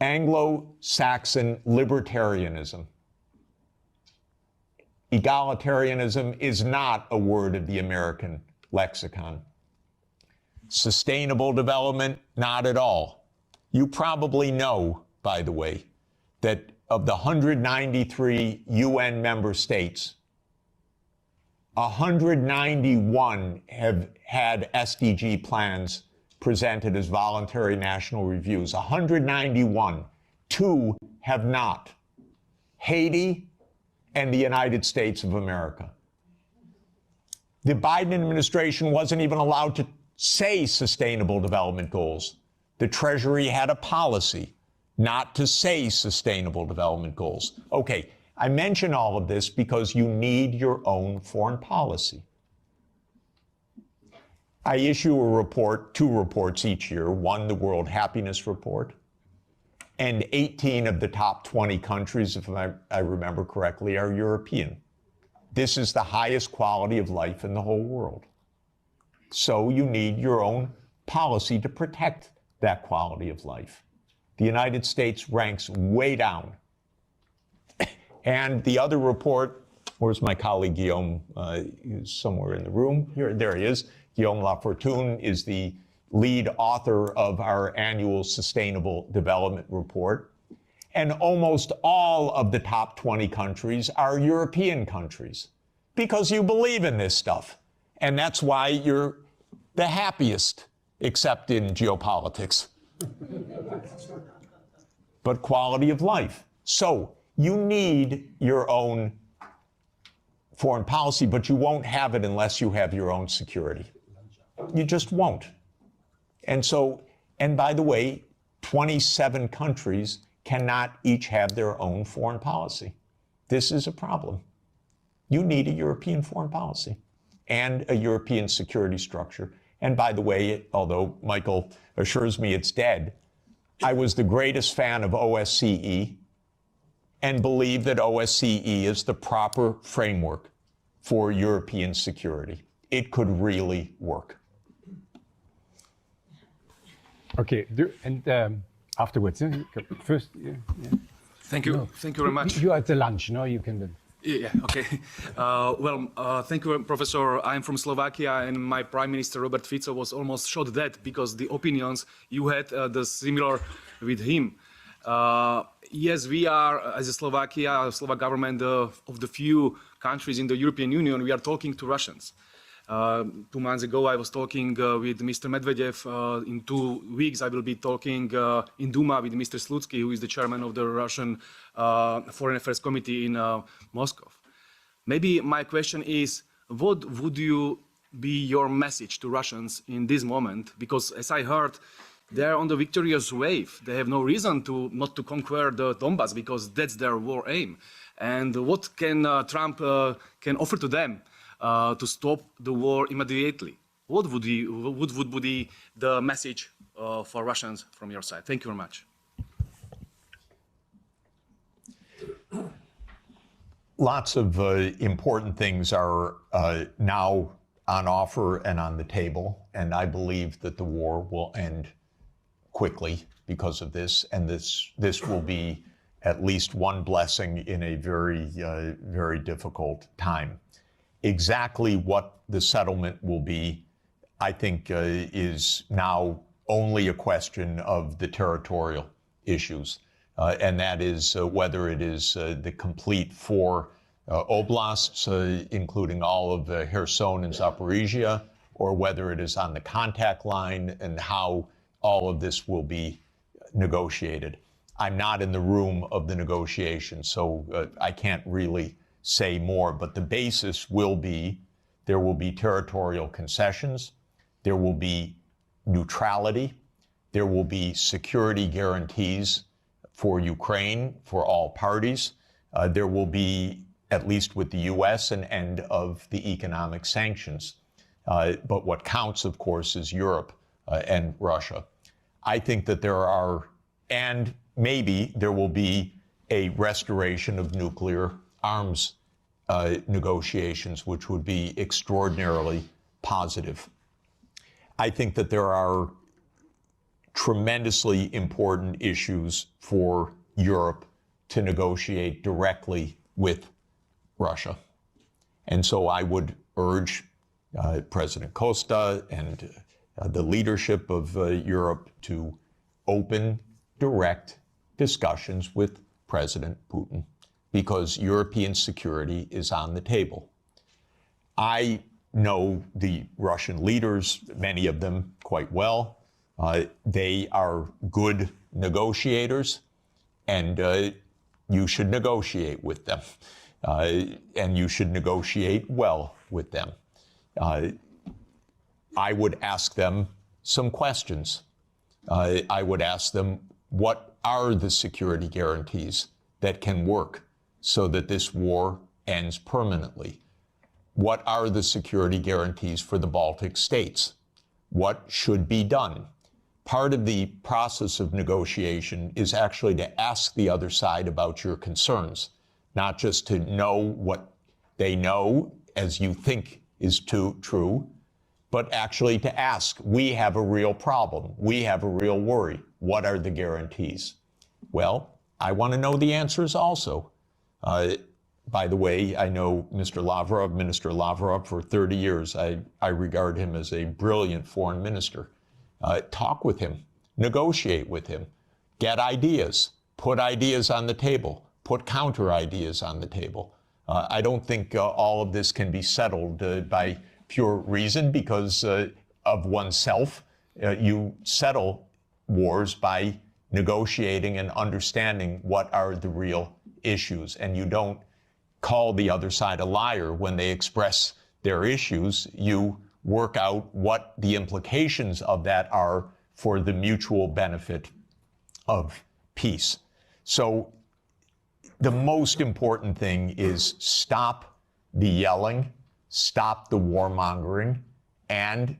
Anglo-Saxon libertarianism. Egalitarianism is not a word of the American lexicon. Sustainable development, not at all. You probably know, by the way, that of the 193 UN member states, 191 have had SDG plans presented as voluntary national reviews. 191. 2 have not. Haiti and the United States of America. The Biden administration wasn't even allowed to say sustainable development goals. The Treasury had a policy not to say sustainable development goals. Okay, I mention all of this because you need your own foreign policy. I issue a report, 2 reports each year, one the World Happiness Report, and 18 of the top 20 countries, if I remember correctly, are European. This is the highest quality of life in the whole world. So you need your own policy to protect that quality of life. The United States ranks way down. And the other report, where's my colleague Guillaume? He's somewhere in the room. Here, there he is. Guillaume Lafortune is the lead author of our annual Sustainable Development Report. And almost all of the top 20 countries are European countries because you believe in this stuff. And that's why you're the happiest, except in geopolitics. But quality of life. So you need your own foreign policy, but you won't have it unless you have your own security. You just won't. And so, and by the way, 27 countries cannot each have their own foreign policy. This is a problem. You need a European foreign policy and a European security structure. And by the way, although Michael assures me it's dead, I was the greatest fan of OSCE and believe that OSCE is the proper framework for European security. It could really work.
Okay, and afterwards, first.
Thank you.
No.
Thank you very much.
You are at the lunch, no? You can.
Yeah, okay. Thank you, Professor. I'm from Slovakia, and my Prime Minister, Robert Fico, was almost shot dead because the opinions you had the similar with him. Yes, we are, as a Slovak government, of the few countries in the European Union, we are talking to Russians. 2 months ago, I was talking with Mr. Medvedev. In 2 weeks, I will be talking in Duma with Mr. Slutsky, who is the chairman of the Russian Foreign Affairs Committee in Moscow. Maybe my question is, what would you be your message to Russians in this moment? Because as I heard, they're on the victorious wave. They have no reason not to conquer the Donbass because that's their war aim. And what can Trump can offer to them to stop the war immediately? What would be the message for Russians from your side? Thank you very much.
Lots of important things are now on offer and on the table, and I believe that the war will end quickly because of this, and this will be at least one blessing in a very difficult time. Exactly what the settlement will be, I think, is now only a question of the territorial issues, and that is whether it is the complete 4 oblasts, including all of Kherson and Zaporizhia, or whether it is on the contact line, and how all of this will be negotiated. I'm not in the room of the negotiation, so I can't really say more, but the basis will be there will be territorial concessions, there will be neutrality, there will be security guarantees for Ukraine, for all parties. There will be, at least with the U.S., an end of the economic sanctions. But what counts, of course, is Europe and Russia. I think that there are, and maybe there will be a restoration of nuclear arms negotiations, which would be extraordinarily positive. I think that there are tremendously important issues for Europe to negotiate directly with Russia. And so I would urge President Costa and the leadership of Europe to open direct discussions with President Putin, because European security is on the table. I know the Russian leaders, many of them quite well. They are good negotiators, and you should negotiate with them. And you should negotiate well with them. I would ask them some questions. I would ask them, what are the security guarantees that can work so that this war ends permanently? What are the security guarantees for the Baltic states? What should be done? Part of the process of negotiation is actually to ask the other side about your concerns, not just to know what they know as you think is true, but actually to ask, we have a real problem. We have a real worry. What are the guarantees? Well, I want to know the answers also. By the way, I know Minister Lavrov, for 30 years. I regard him as a brilliant foreign minister. Talk with him, negotiate with him, get ideas, put ideas on the table, put counter ideas on the table. I don't think all of this can be settled by pure reason because of oneself. You settle wars by negotiating and understanding what are the real issues, and you don't call the other side a liar when they express their issues. You work out what the implications of that are for the mutual benefit of peace. So the most important thing is stop the yelling, stop the warmongering, and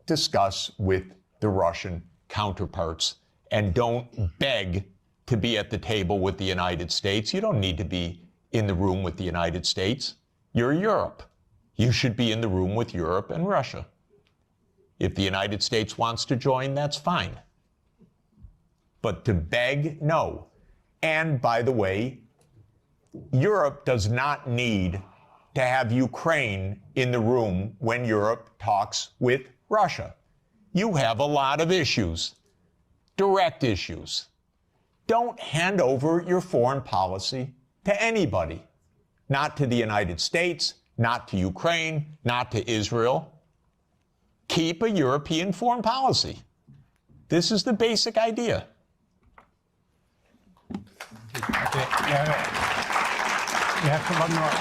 discuss with the Russian counterparts. And don't beg to be at the table with the United States. You don't need to be in the room with the United States. You're Europe. You should be in the room with Europe and Russia. If the United States wants to join, that's fine. But to beg, no. And by the way, Europe does not need to have Ukraine in the room when Europe talks with Russia. You have a lot of issues, direct issues. Don't hand over your foreign policy to anybody, not to the United States, not to Ukraine, not to Israel. Keep a European foreign policy. This is the basic idea.
Okay. We have one more.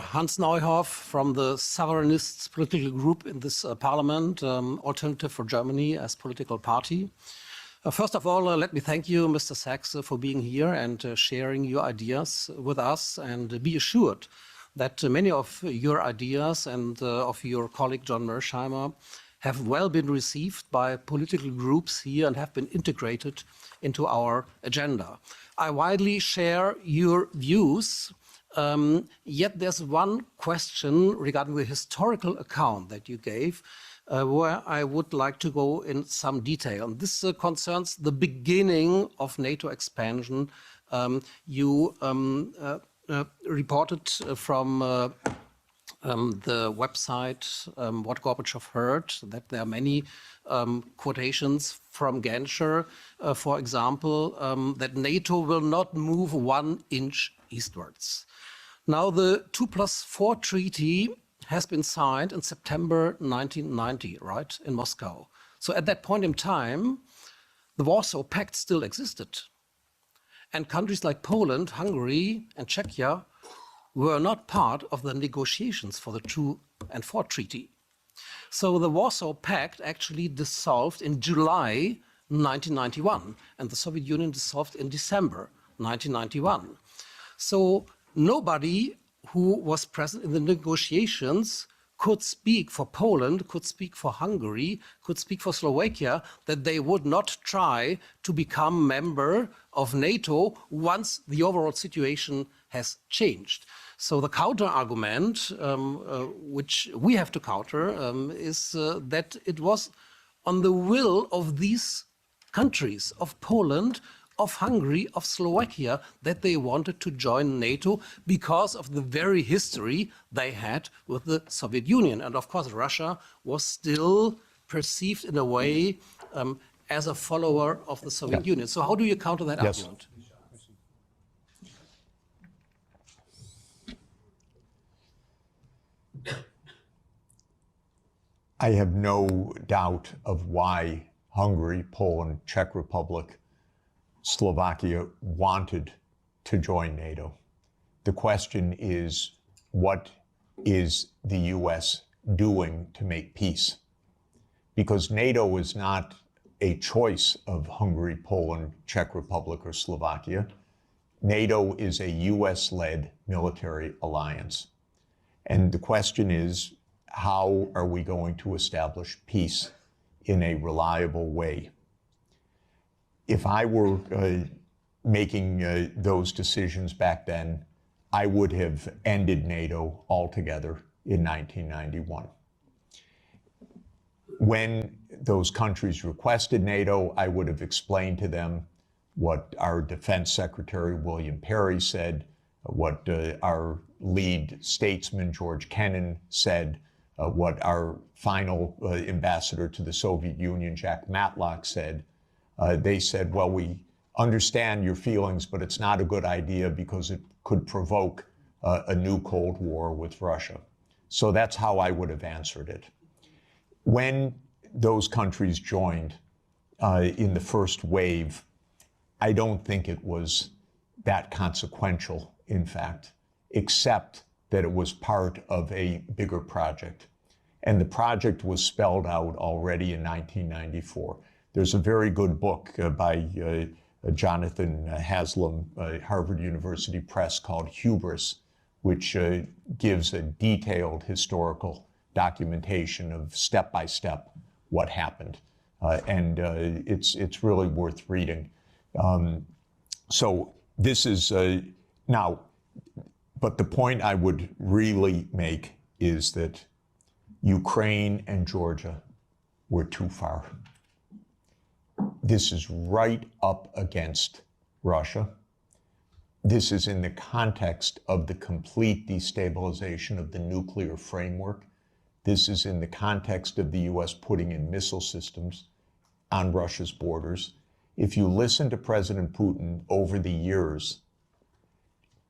Hans Neuhoff from the Sovereignists political group in this parliament, Alternative for Germany as political party. First of all, let me thank you, Mr. Sachs, for being here and sharing your ideas with us, and be assured that many of your ideas and of your colleague John Mersheimer have well been received by political groups here and have been integrated into our agenda. I widely share your views, yet there's one question regarding the historical account that you gave where I would like to go in some detail. And this concerns the beginning of NATO expansion. You reported from the website What Gorbachev Heard that there are many quotations from Genscher, for example, that NATO will not move 1 inch eastwards. Now the 2+4 treaty has been signed in September 1990, right, in Moscow. So at that point in time, the Warsaw Pact still existed. And countries like Poland, Hungary, and Czechia were not part of the negotiations for the 2 and 4 treaty. So the Warsaw Pact actually dissolved in July 1991, and the Soviet Union dissolved in December 1991. So nobody who was present in the negotiations could speak for Poland, could speak for Hungary, could speak for Slovakia, that they would not try to become member of NATO once the overall situation has changed. So the counter argument, which we have to counter, is that it was on the will of these countries, of Poland, of Hungary, of Slovakia, that they wanted to join NATO because of the very history they had with the Soviet Union. And of course, Russia was still perceived in a way as a follower of the Soviet Union. So how do you counter that argument?
I have no doubt of why Hungary, Poland, Czech Republic, Slovakia wanted to join NATO. The question is, what is the U.S. doing to make peace? Because NATO is not a choice of Hungary, Poland, Czech Republic, or Slovakia. NATO is a U.S.-led military alliance. And the question is, how are we going to establish peace in a reliable way? If I were making those decisions back then, I would have ended NATO altogether in 1991. When those countries requested NATO, I would have explained to them what our Defense Secretary William Perry said, what our lead statesman George Kennan said, what our final ambassador to the Soviet Union, Jack Matlock, said. They said, well, we understand your feelings, but it's not a good idea because it could provoke a new Cold War with Russia. So that's how I would have answered it. When those countries joined in the first wave, I don't think it was that consequential, in fact, except that it was part of a bigger project. And the project was spelled out already in 1994. There's a very good book by Jonathan Haslam, Harvard University Press, called Hubris, which gives a detailed historical documentation of step-by-step what happened. And it's really worth reading. So this is, now, but the point I would really make is that Ukraine and Georgia were too far. This is right up against Russia. This is in the context of the complete destabilization of the nuclear framework. This is in the context of the U.S. putting in missile systems on Russia's borders. If you listen to President Putin over the years,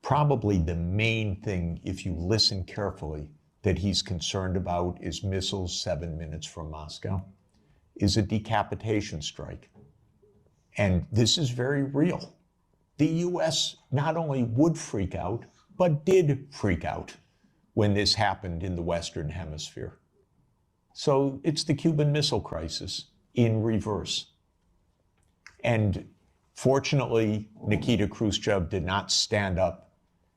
probably the main thing, if you listen carefully, that he's concerned about is missiles 7 minutes from Moscow, is a decapitation strike. And this is very real. The U.S. not only would freak out, but did freak out when this happened in the Western Hemisphere. So it's the Cuban Missile Crisis in reverse. And fortunately, Nikita Khrushchev did not stand up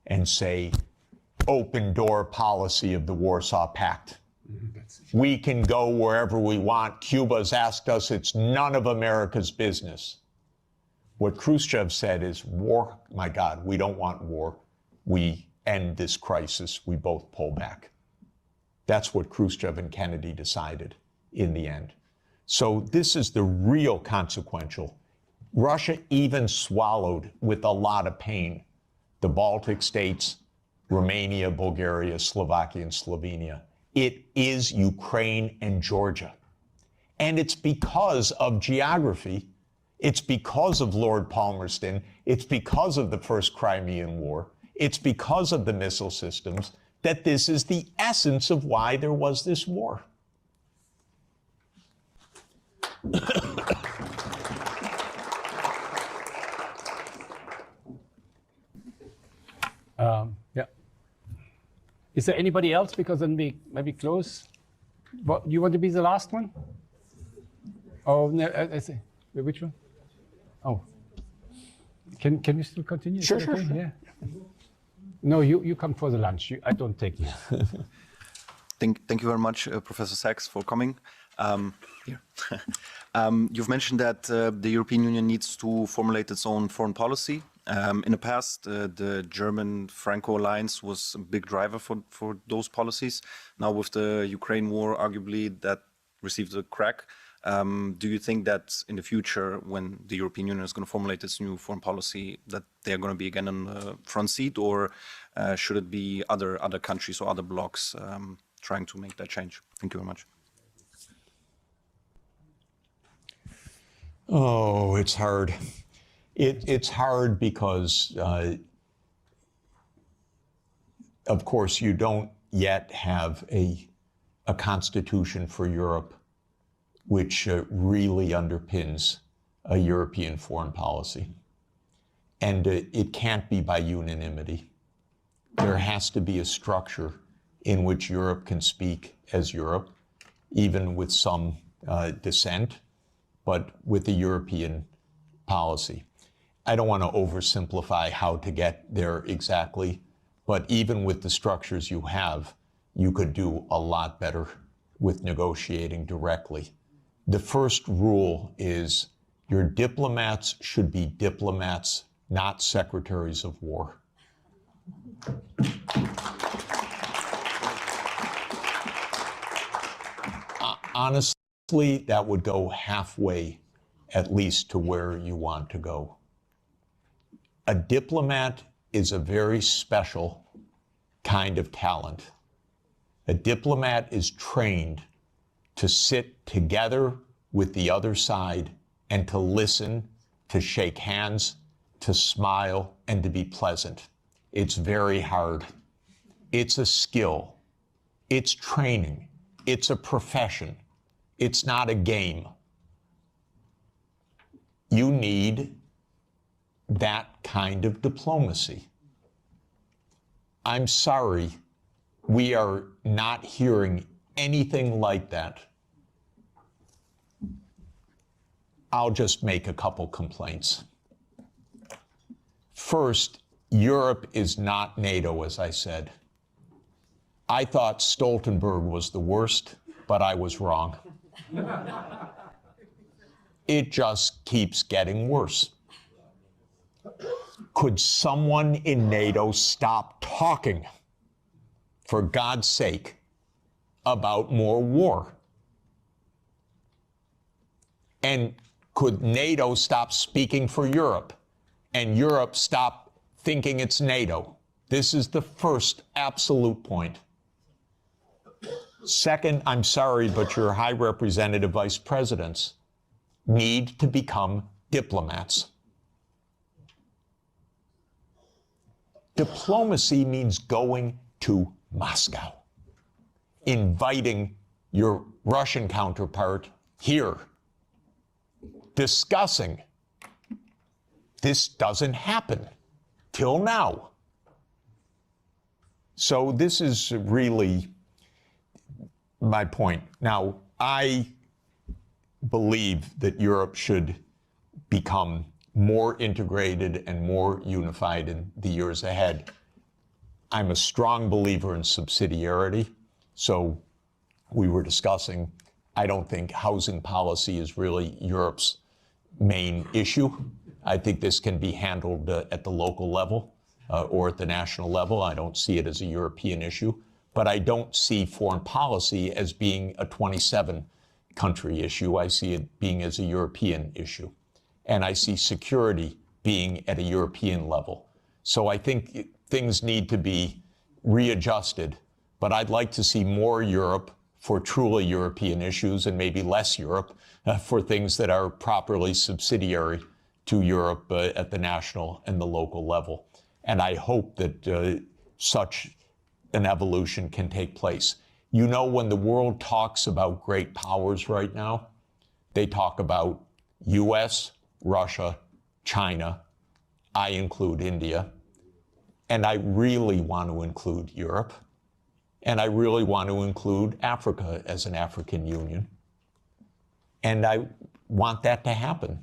and say, open door policy of the Warsaw Pact. We can go wherever we want. Cuba's asked us, it's none of America's business. What Khrushchev said is, war, my God, we don't want war. We end this crisis. We both pull back. That's what Khrushchev and Kennedy decided in the end. So this is the real consequential. Russia even swallowed with a lot of pain the Baltic states, Romania, Bulgaria, Slovakia, and Slovenia. It is Ukraine and Georgia. And it's because of geography. It's because of Lord Palmerston. It's because of the First Crimean War. It's because of the missile systems that this is the essence of why there was this war.
Yeah. Is there anybody else? Because then we maybe close. What, you want to be the last one? Oh, no, I see. Which one? Oh. Can we still continue?
Sure,
okay?
sure.
Yeah. No, you come for the lunch. I don't take you.
Thank you very much, Professor Sachs, for coming. Here. You've mentioned that the European Union needs to formulate its own foreign policy. In the past, the German-Franco alliance was a big driver for those policies. Now with the Ukraine war, arguably that received a crack. Do you think that in the future, when the European Union is going to formulate its new foreign policy, that they're going to be again on the front seat, or should it be other countries or other blocs trying to make that change? Thank you very much.
Oh, it's hard. It's hard because, of course, you don't yet have a constitution for Europe which really underpins a European foreign policy. And it can't be by unanimity. There has to be a structure in which Europe can speak as Europe, even with some dissent, but with the European policy. I don't want to oversimplify how to get there exactly, but even with the structures you have, you could do a lot better with negotiating directly. The first rule is your diplomats should be diplomats, not secretaries of war. Honestly, that would go halfway, at least, to where you want to go. A diplomat is a very special kind of talent. A diplomat is trained to sit together with the other side and to listen, to shake hands, to smile, and to be pleasant. It's very hard. It's a skill. It's training. It's a profession. It's not a game. You need that kind of diplomacy. I'm sorry, we are not hearing anything like that. I'll just make a couple complaints. First, Europe is not NATO, as I said. I thought Stoltenberg was the worst, but I was wrong. It just keeps getting worse. Could someone in NATO stop talking, for God's sake, about more war? And could NATO stop speaking for Europe, and Europe stop thinking it's NATO? This is the first absolute point. Second, I'm sorry, but your high representative vice presidents need to become diplomats. Diplomacy means going to Moscow, inviting your Russian counterpart here, discussing. This doesn't happen till now. So this is really my point. Now, I believe that Europe should become more integrated and more unified in the years ahead. I'm a strong believer in subsidiarity. So we were discussing, I don't think housing policy is really Europe's main issue. I think this can be handled at the local level or at the national level. I don't see it as a European issue, but I don't see foreign policy as being a 27 country issue. I see it being as a European issue. And I see security being at a European level. So I think things need to be readjusted, but I'd like to see more Europe for truly European issues and maybe less Europe for things that are properly subsidiary to Europe at the national and the local level. And I hope that such an evolution can take place. You know, when the world talks about great powers right now, they talk about US, Russia, China. I include India. And I really want to include Europe. And I really want to include Africa as an African Union. And I want that to happen.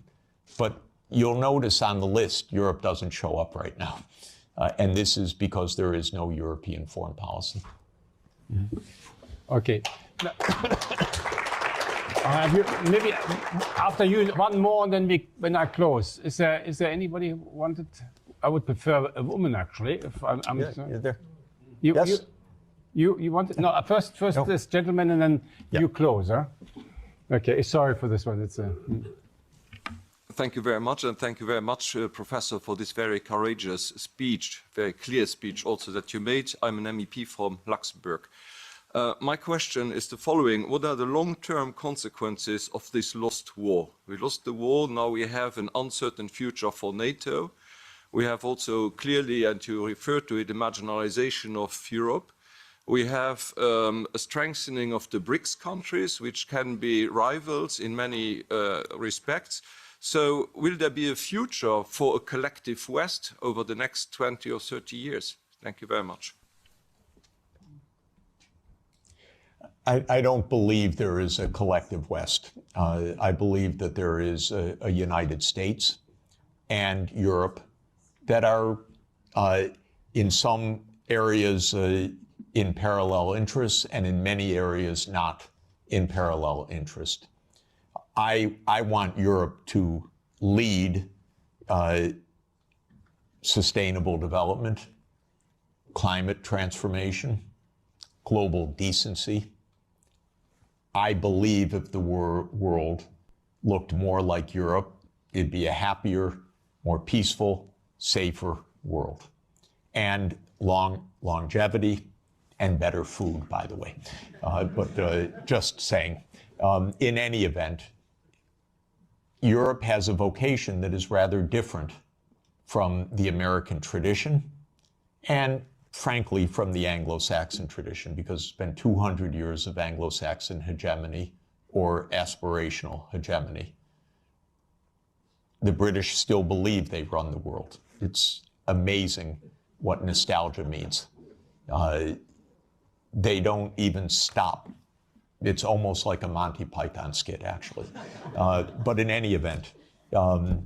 But you'll notice on the list, Europe doesn't show up right now. And this is because there is no European foreign policy.
Okay. Maybe after you, one more, and then when I close. Is there anybody who wanted? I would prefer a woman, actually. If I'm
you're there.
Yes. You wanted? No, first no. This gentleman, and then you close, huh? Okay, sorry for this one. It's
Thank you very much, and thank you very much, Professor, for this very courageous speech, very clear speech also that you made. I'm an MEP from Luxembourg. My question is the following. What are the long-term consequences of this lost war? We lost the war, now we have an uncertain future for NATO. We have also clearly, and you refer to it, the marginalization of Europe. We have a strengthening of the BRICS countries, which can be rivals in many respects. So will there be a future for a collective West over the next 20 or 30 years? Thank you very much.
I don't believe there is a collective West. I believe that there is a United States and Europe that are in some areas in parallel interests and in many areas not in parallel interest. I want Europe to lead sustainable development, climate transformation, global decency. I believe if the world looked more like Europe, it'd be a happier, more peaceful, safer world. And longevity and better food, by the way. But just saying, in any event, Europe has a vocation that is rather different from the American tradition and, frankly, from the Anglo-Saxon tradition, because it's been 200 years of Anglo-Saxon hegemony or aspirational hegemony. The British still believe they run the world. It's amazing what nostalgia means. They don't even stop. It's almost like a Monty Python skit, actually. But in any event, where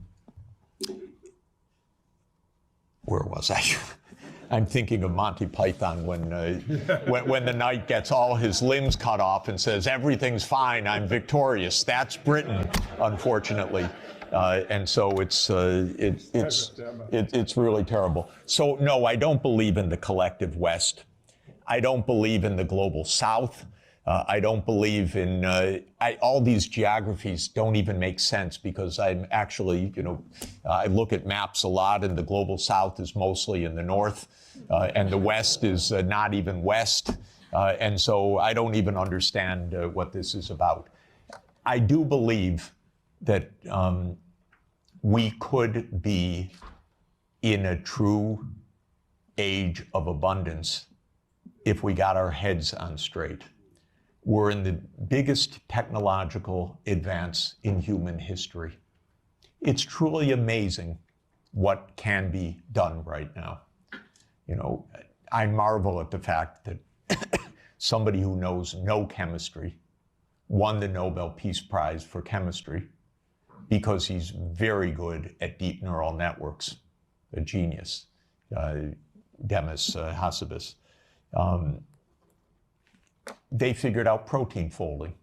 was I? I'm thinking of Monty Python when the knight gets all his limbs cut off and says, "Everything's fine, I'm victorious." That's Britain, unfortunately. And so it's really terrible. So no, I don't believe in the collective West. I don't believe in the global South. I don't believe in, all these geographies don't even make sense because I'm actually, I look at maps a lot and the global South is mostly in the north and the West is not even west. And so I don't even understand what this is about. I do believe that we could be in a true age of abundance if we got our heads on straight. We're in the biggest technological advance in human history. It's truly amazing what can be done right now. I marvel at the fact that somebody who knows no chemistry won the Nobel Peace Prize for chemistry because he's very good at deep neural networks, a genius, Demis Hassabis. They figured out protein folding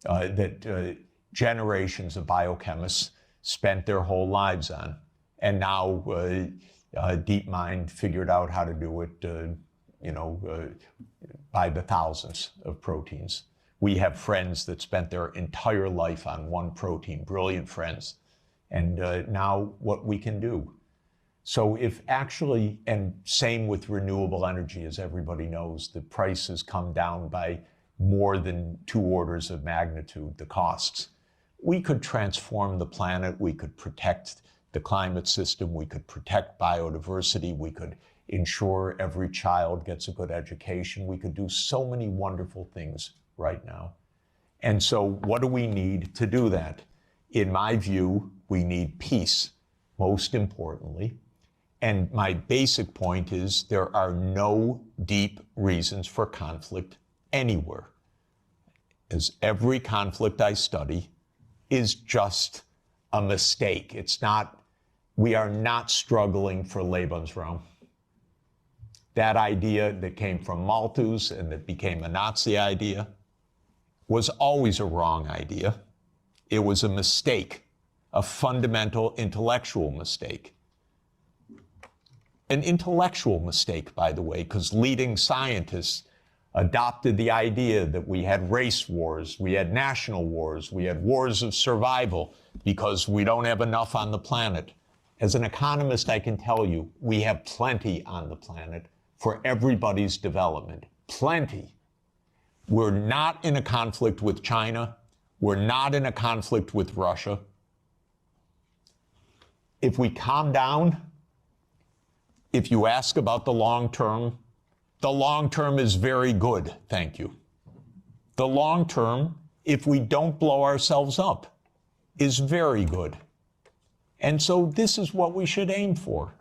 that generations of biochemists spent their whole lives on. And now DeepMind figured out how to do it, by the thousands of proteins. We have friends that spent their entire life on one protein, brilliant friends. And now what we can do. So if actually, and same with renewable energy, as everybody knows, the price has come down by more than 2 orders of magnitude, the costs. We could transform the planet, we could protect the climate system, we could protect biodiversity, we could ensure every child gets a good education, we could do so many wonderful things right now. And so what do we need to do that? In my view, we need peace, most importantly. And my basic point is there are no deep reasons for conflict anywhere. As every conflict I study is just a mistake. It's not, we are not struggling for Lebensraum. that idea that came from Malthus and that became a Nazi idea, was always a wrong idea. It was a mistake, a fundamental intellectual mistake. An intellectual mistake, by the way, because leading scientists adopted the idea that we had race wars, we had national wars, we had wars of survival because we don't have enough on the planet. As an economist, I can tell you, we have plenty on the planet for everybody's development. Plenty. We're not in a conflict with China. We're not in a conflict with Russia. If we calm down, if you ask about the long term is very good, thank you. The long term, if we don't blow ourselves up, is very good. And so this is what we should aim for,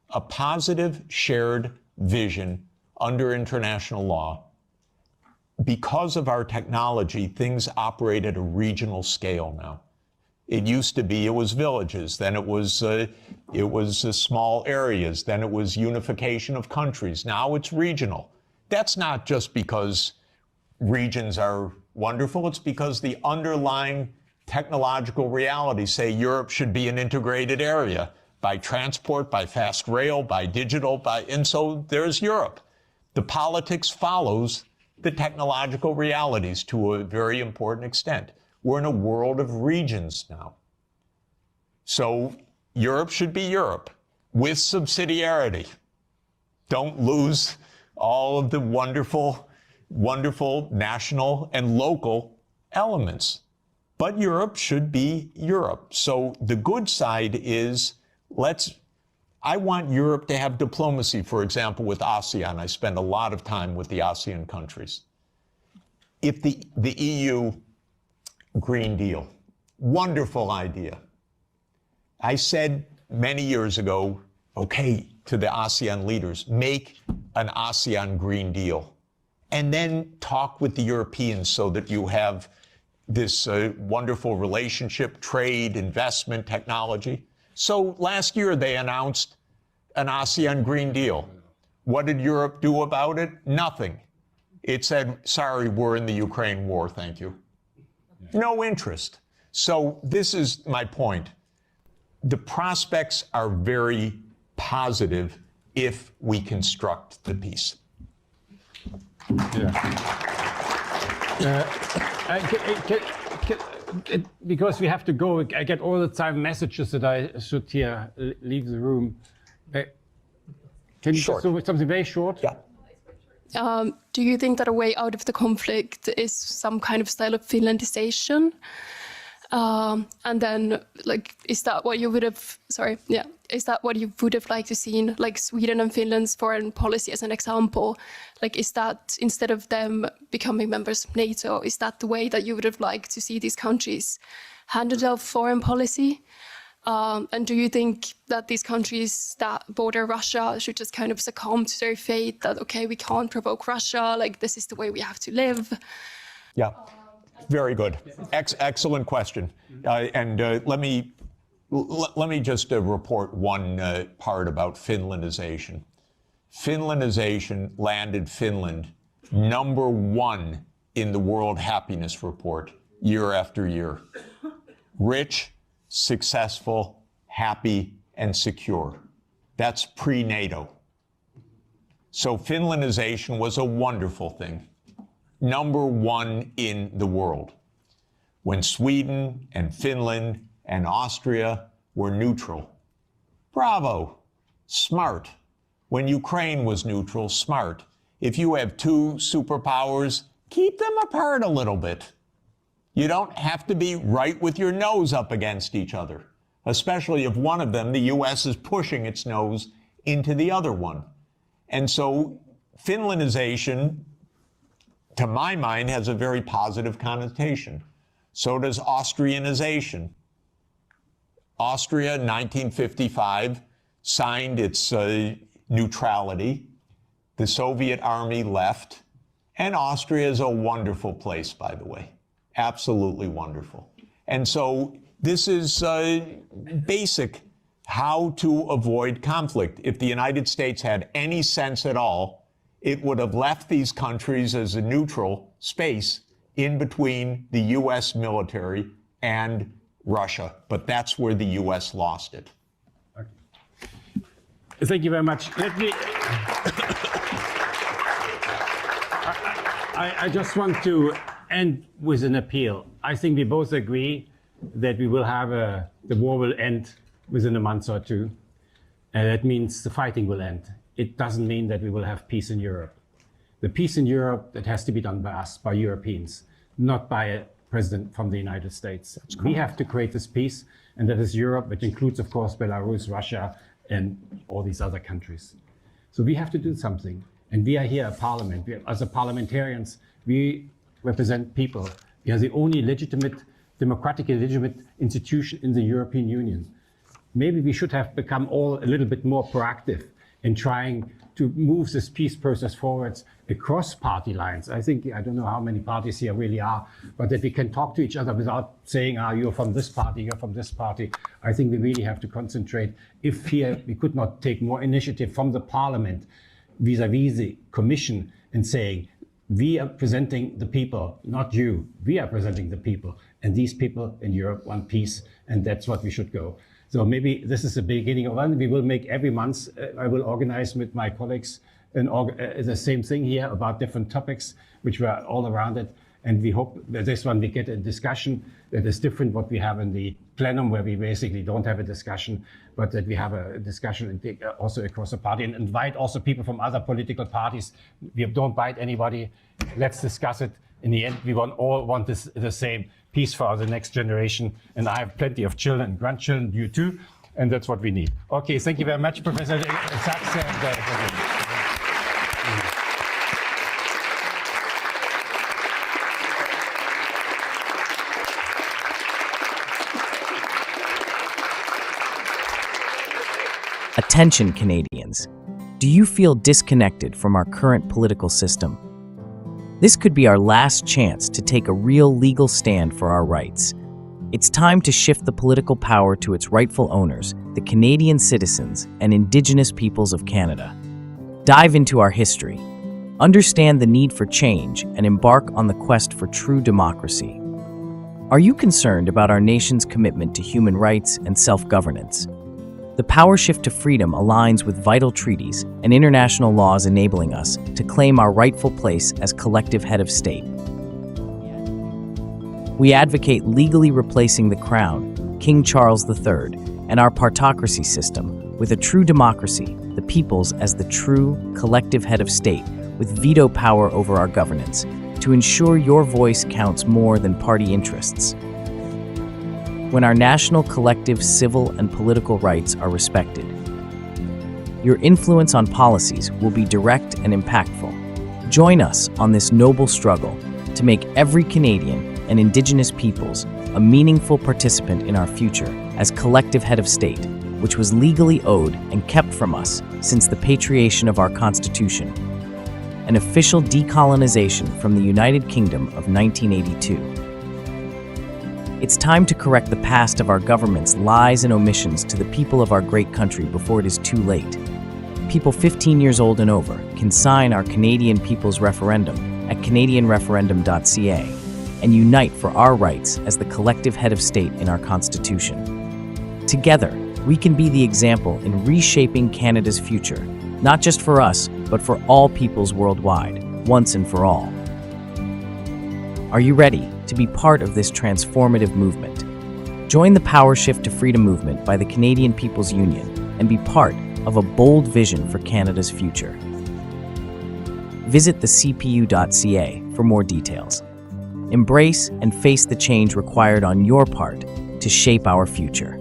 a positive shared vision under international law. Because of our technology, things operate at a regional scale now. It used to be, it was villages, then it was small areas, then it was unification of countries. Now it's regional. That's not just because regions are wonderful, it's because the underlying technological realities say Europe should be an integrated area by transport, by fast rail, by digital, and so there's Europe. The politics follows the technological realities to a very important extent. We're in a world of regions now. So Europe should be Europe with subsidiarity. Don't lose all of the wonderful, wonderful national and local elements. But Europe should be Europe. So the good side is, I want Europe to have diplomacy, for example, with ASEAN. I spend a lot of time with the ASEAN countries. If the EU Green Deal, wonderful idea. I said many years ago, okay, to the ASEAN leaders, make an ASEAN Green Deal, and then talk with the Europeans so that you have this wonderful relationship, trade, investment, technology. So last year they announced an ASEAN Green Deal. What did Europe do about it? Nothing. It said, sorry, we're in the Ukraine war, thank you. No interest. So this is my point. The prospects are very positive if we construct the peace.
Because we have to go, I get all the time messages that I should here leave the room. Can you just do something very short?
Yeah.
Do you think that a way out of the conflict is some kind of style of Finlandization? And then, like, is that what you would have? Is that what you would have liked to see, like Sweden and Finland's foreign policy as an example? Like, is that instead of them becoming members of NATO, is that the way that you would have liked to see these countries handle their foreign policy? And do you think that these countries that border Russia should just kind of succumb to their fate that, okay, we can't provoke Russia, like this is the way we have to live?
Yeah, very good. Excellent question. And let me just report one part about Finlandization. Finlandization landed Finland #1 in the World Happiness Report year after year. Rich, successful, happy, and secure. That's pre-NATO. So Finlandization was a wonderful thing. #1 in the world. When Sweden and Finland and Austria were neutral. Bravo, smart. When Ukraine was neutral, smart. If you have two superpowers, keep them apart a little bit. You don't have to be right with your nose up against each other, especially if one of them, the US, is pushing its nose into the other one. And so Finlandization, to my mind, has a very positive connotation. So does Austrianization. Austria, in 1955, signed its neutrality. The Soviet army left. And Austria is a wonderful place, by the way. Absolutely wonderful. And so this is basic how to avoid conflict. If the United States had any sense at all, it would have left these countries as a neutral space in between the U.S. military and Russia. But that's where the U.S. lost it.
Thank you very much. Let me. I just want to end with an appeal. I think we both agree that we will have the war will end within a month or two. And that means the fighting will end. It doesn't mean that we will have peace in Europe. The peace in Europe, that has to be done by us, by Europeans, not by a president from the United States. We have to create this peace, and that is Europe, which includes, of course, Belarus, Russia, and all these other countries. So we have to do something. And we are here at Parliament. As a parliamentarians, we represent people. We are the only democratically legitimate institution in the European Union. Maybe we should have become all a little bit more proactive in trying to move this peace process forwards across party lines. I don't know how many parties here really are, but that we can talk to each other without saying, you're from this party, you're from this party. I think we really have to concentrate. If here we could not take more initiative from the Parliament vis-à-vis the Commission and saying, we are presenting the people, not you. We are presenting the people. And these people in Europe want peace, and that's what we should go. So maybe this is the beginning of one. We will make every month, I will organize with my colleagues the same thing here about different topics, which were all around it. And we hope that this one we get a discussion that is different what we have in the plenum, where we basically don't have a discussion, but that we have a discussion also across the party, and invite also people from other political parties. We don't bite anybody. Let's discuss it. In the end, we all want the same peace for the next generation. And I have plenty of children and grandchildren, you too, and that's what we need. Okay, thank you very much, Professor Sachs.
Attention, Canadians. Do you feel disconnected from our current political system? This could be our last chance to take a real legal stand for our rights. It's time to shift the political power to its rightful owners, the Canadian citizens and Indigenous peoples of Canada. Dive into our history, understand the need for change, and embark on the quest for true democracy. Are you concerned about our nation's commitment to human rights and self-governance? The power shift to freedom aligns with vital treaties and international laws enabling us to claim our rightful place as collective head of state. We advocate legally replacing the crown, King Charles III, and our partocracy system with a true democracy, the peoples as the true collective head of state with veto power over our governance, to ensure your voice counts more than party interests. When our national collective civil and political rights are respected, your influence on policies will be direct and impactful. Join us on this noble struggle to make every Canadian and Indigenous peoples a meaningful participant in our future as collective head of state, which was legally owed and kept from us since the patriation of our Constitution, an official decolonization from the United Kingdom of 1982. It's time to correct the past of our government's lies and omissions to the people of our great country before it is too late. People 15 years old and over can sign our Canadian People's Referendum at canadianreferendum.ca and unite for our rights as the collective head of state in our Constitution. Together, we can be the example in reshaping Canada's future, not just for us, but for all peoples worldwide, once and for all. Are you ready to be part of this transformative movement? Join the Power Shift to Freedom movement by the Canadian People's Union and be part of a bold vision for Canada's future. Visit thecpu.ca for more details. Embrace and face the change required on your part to shape our future.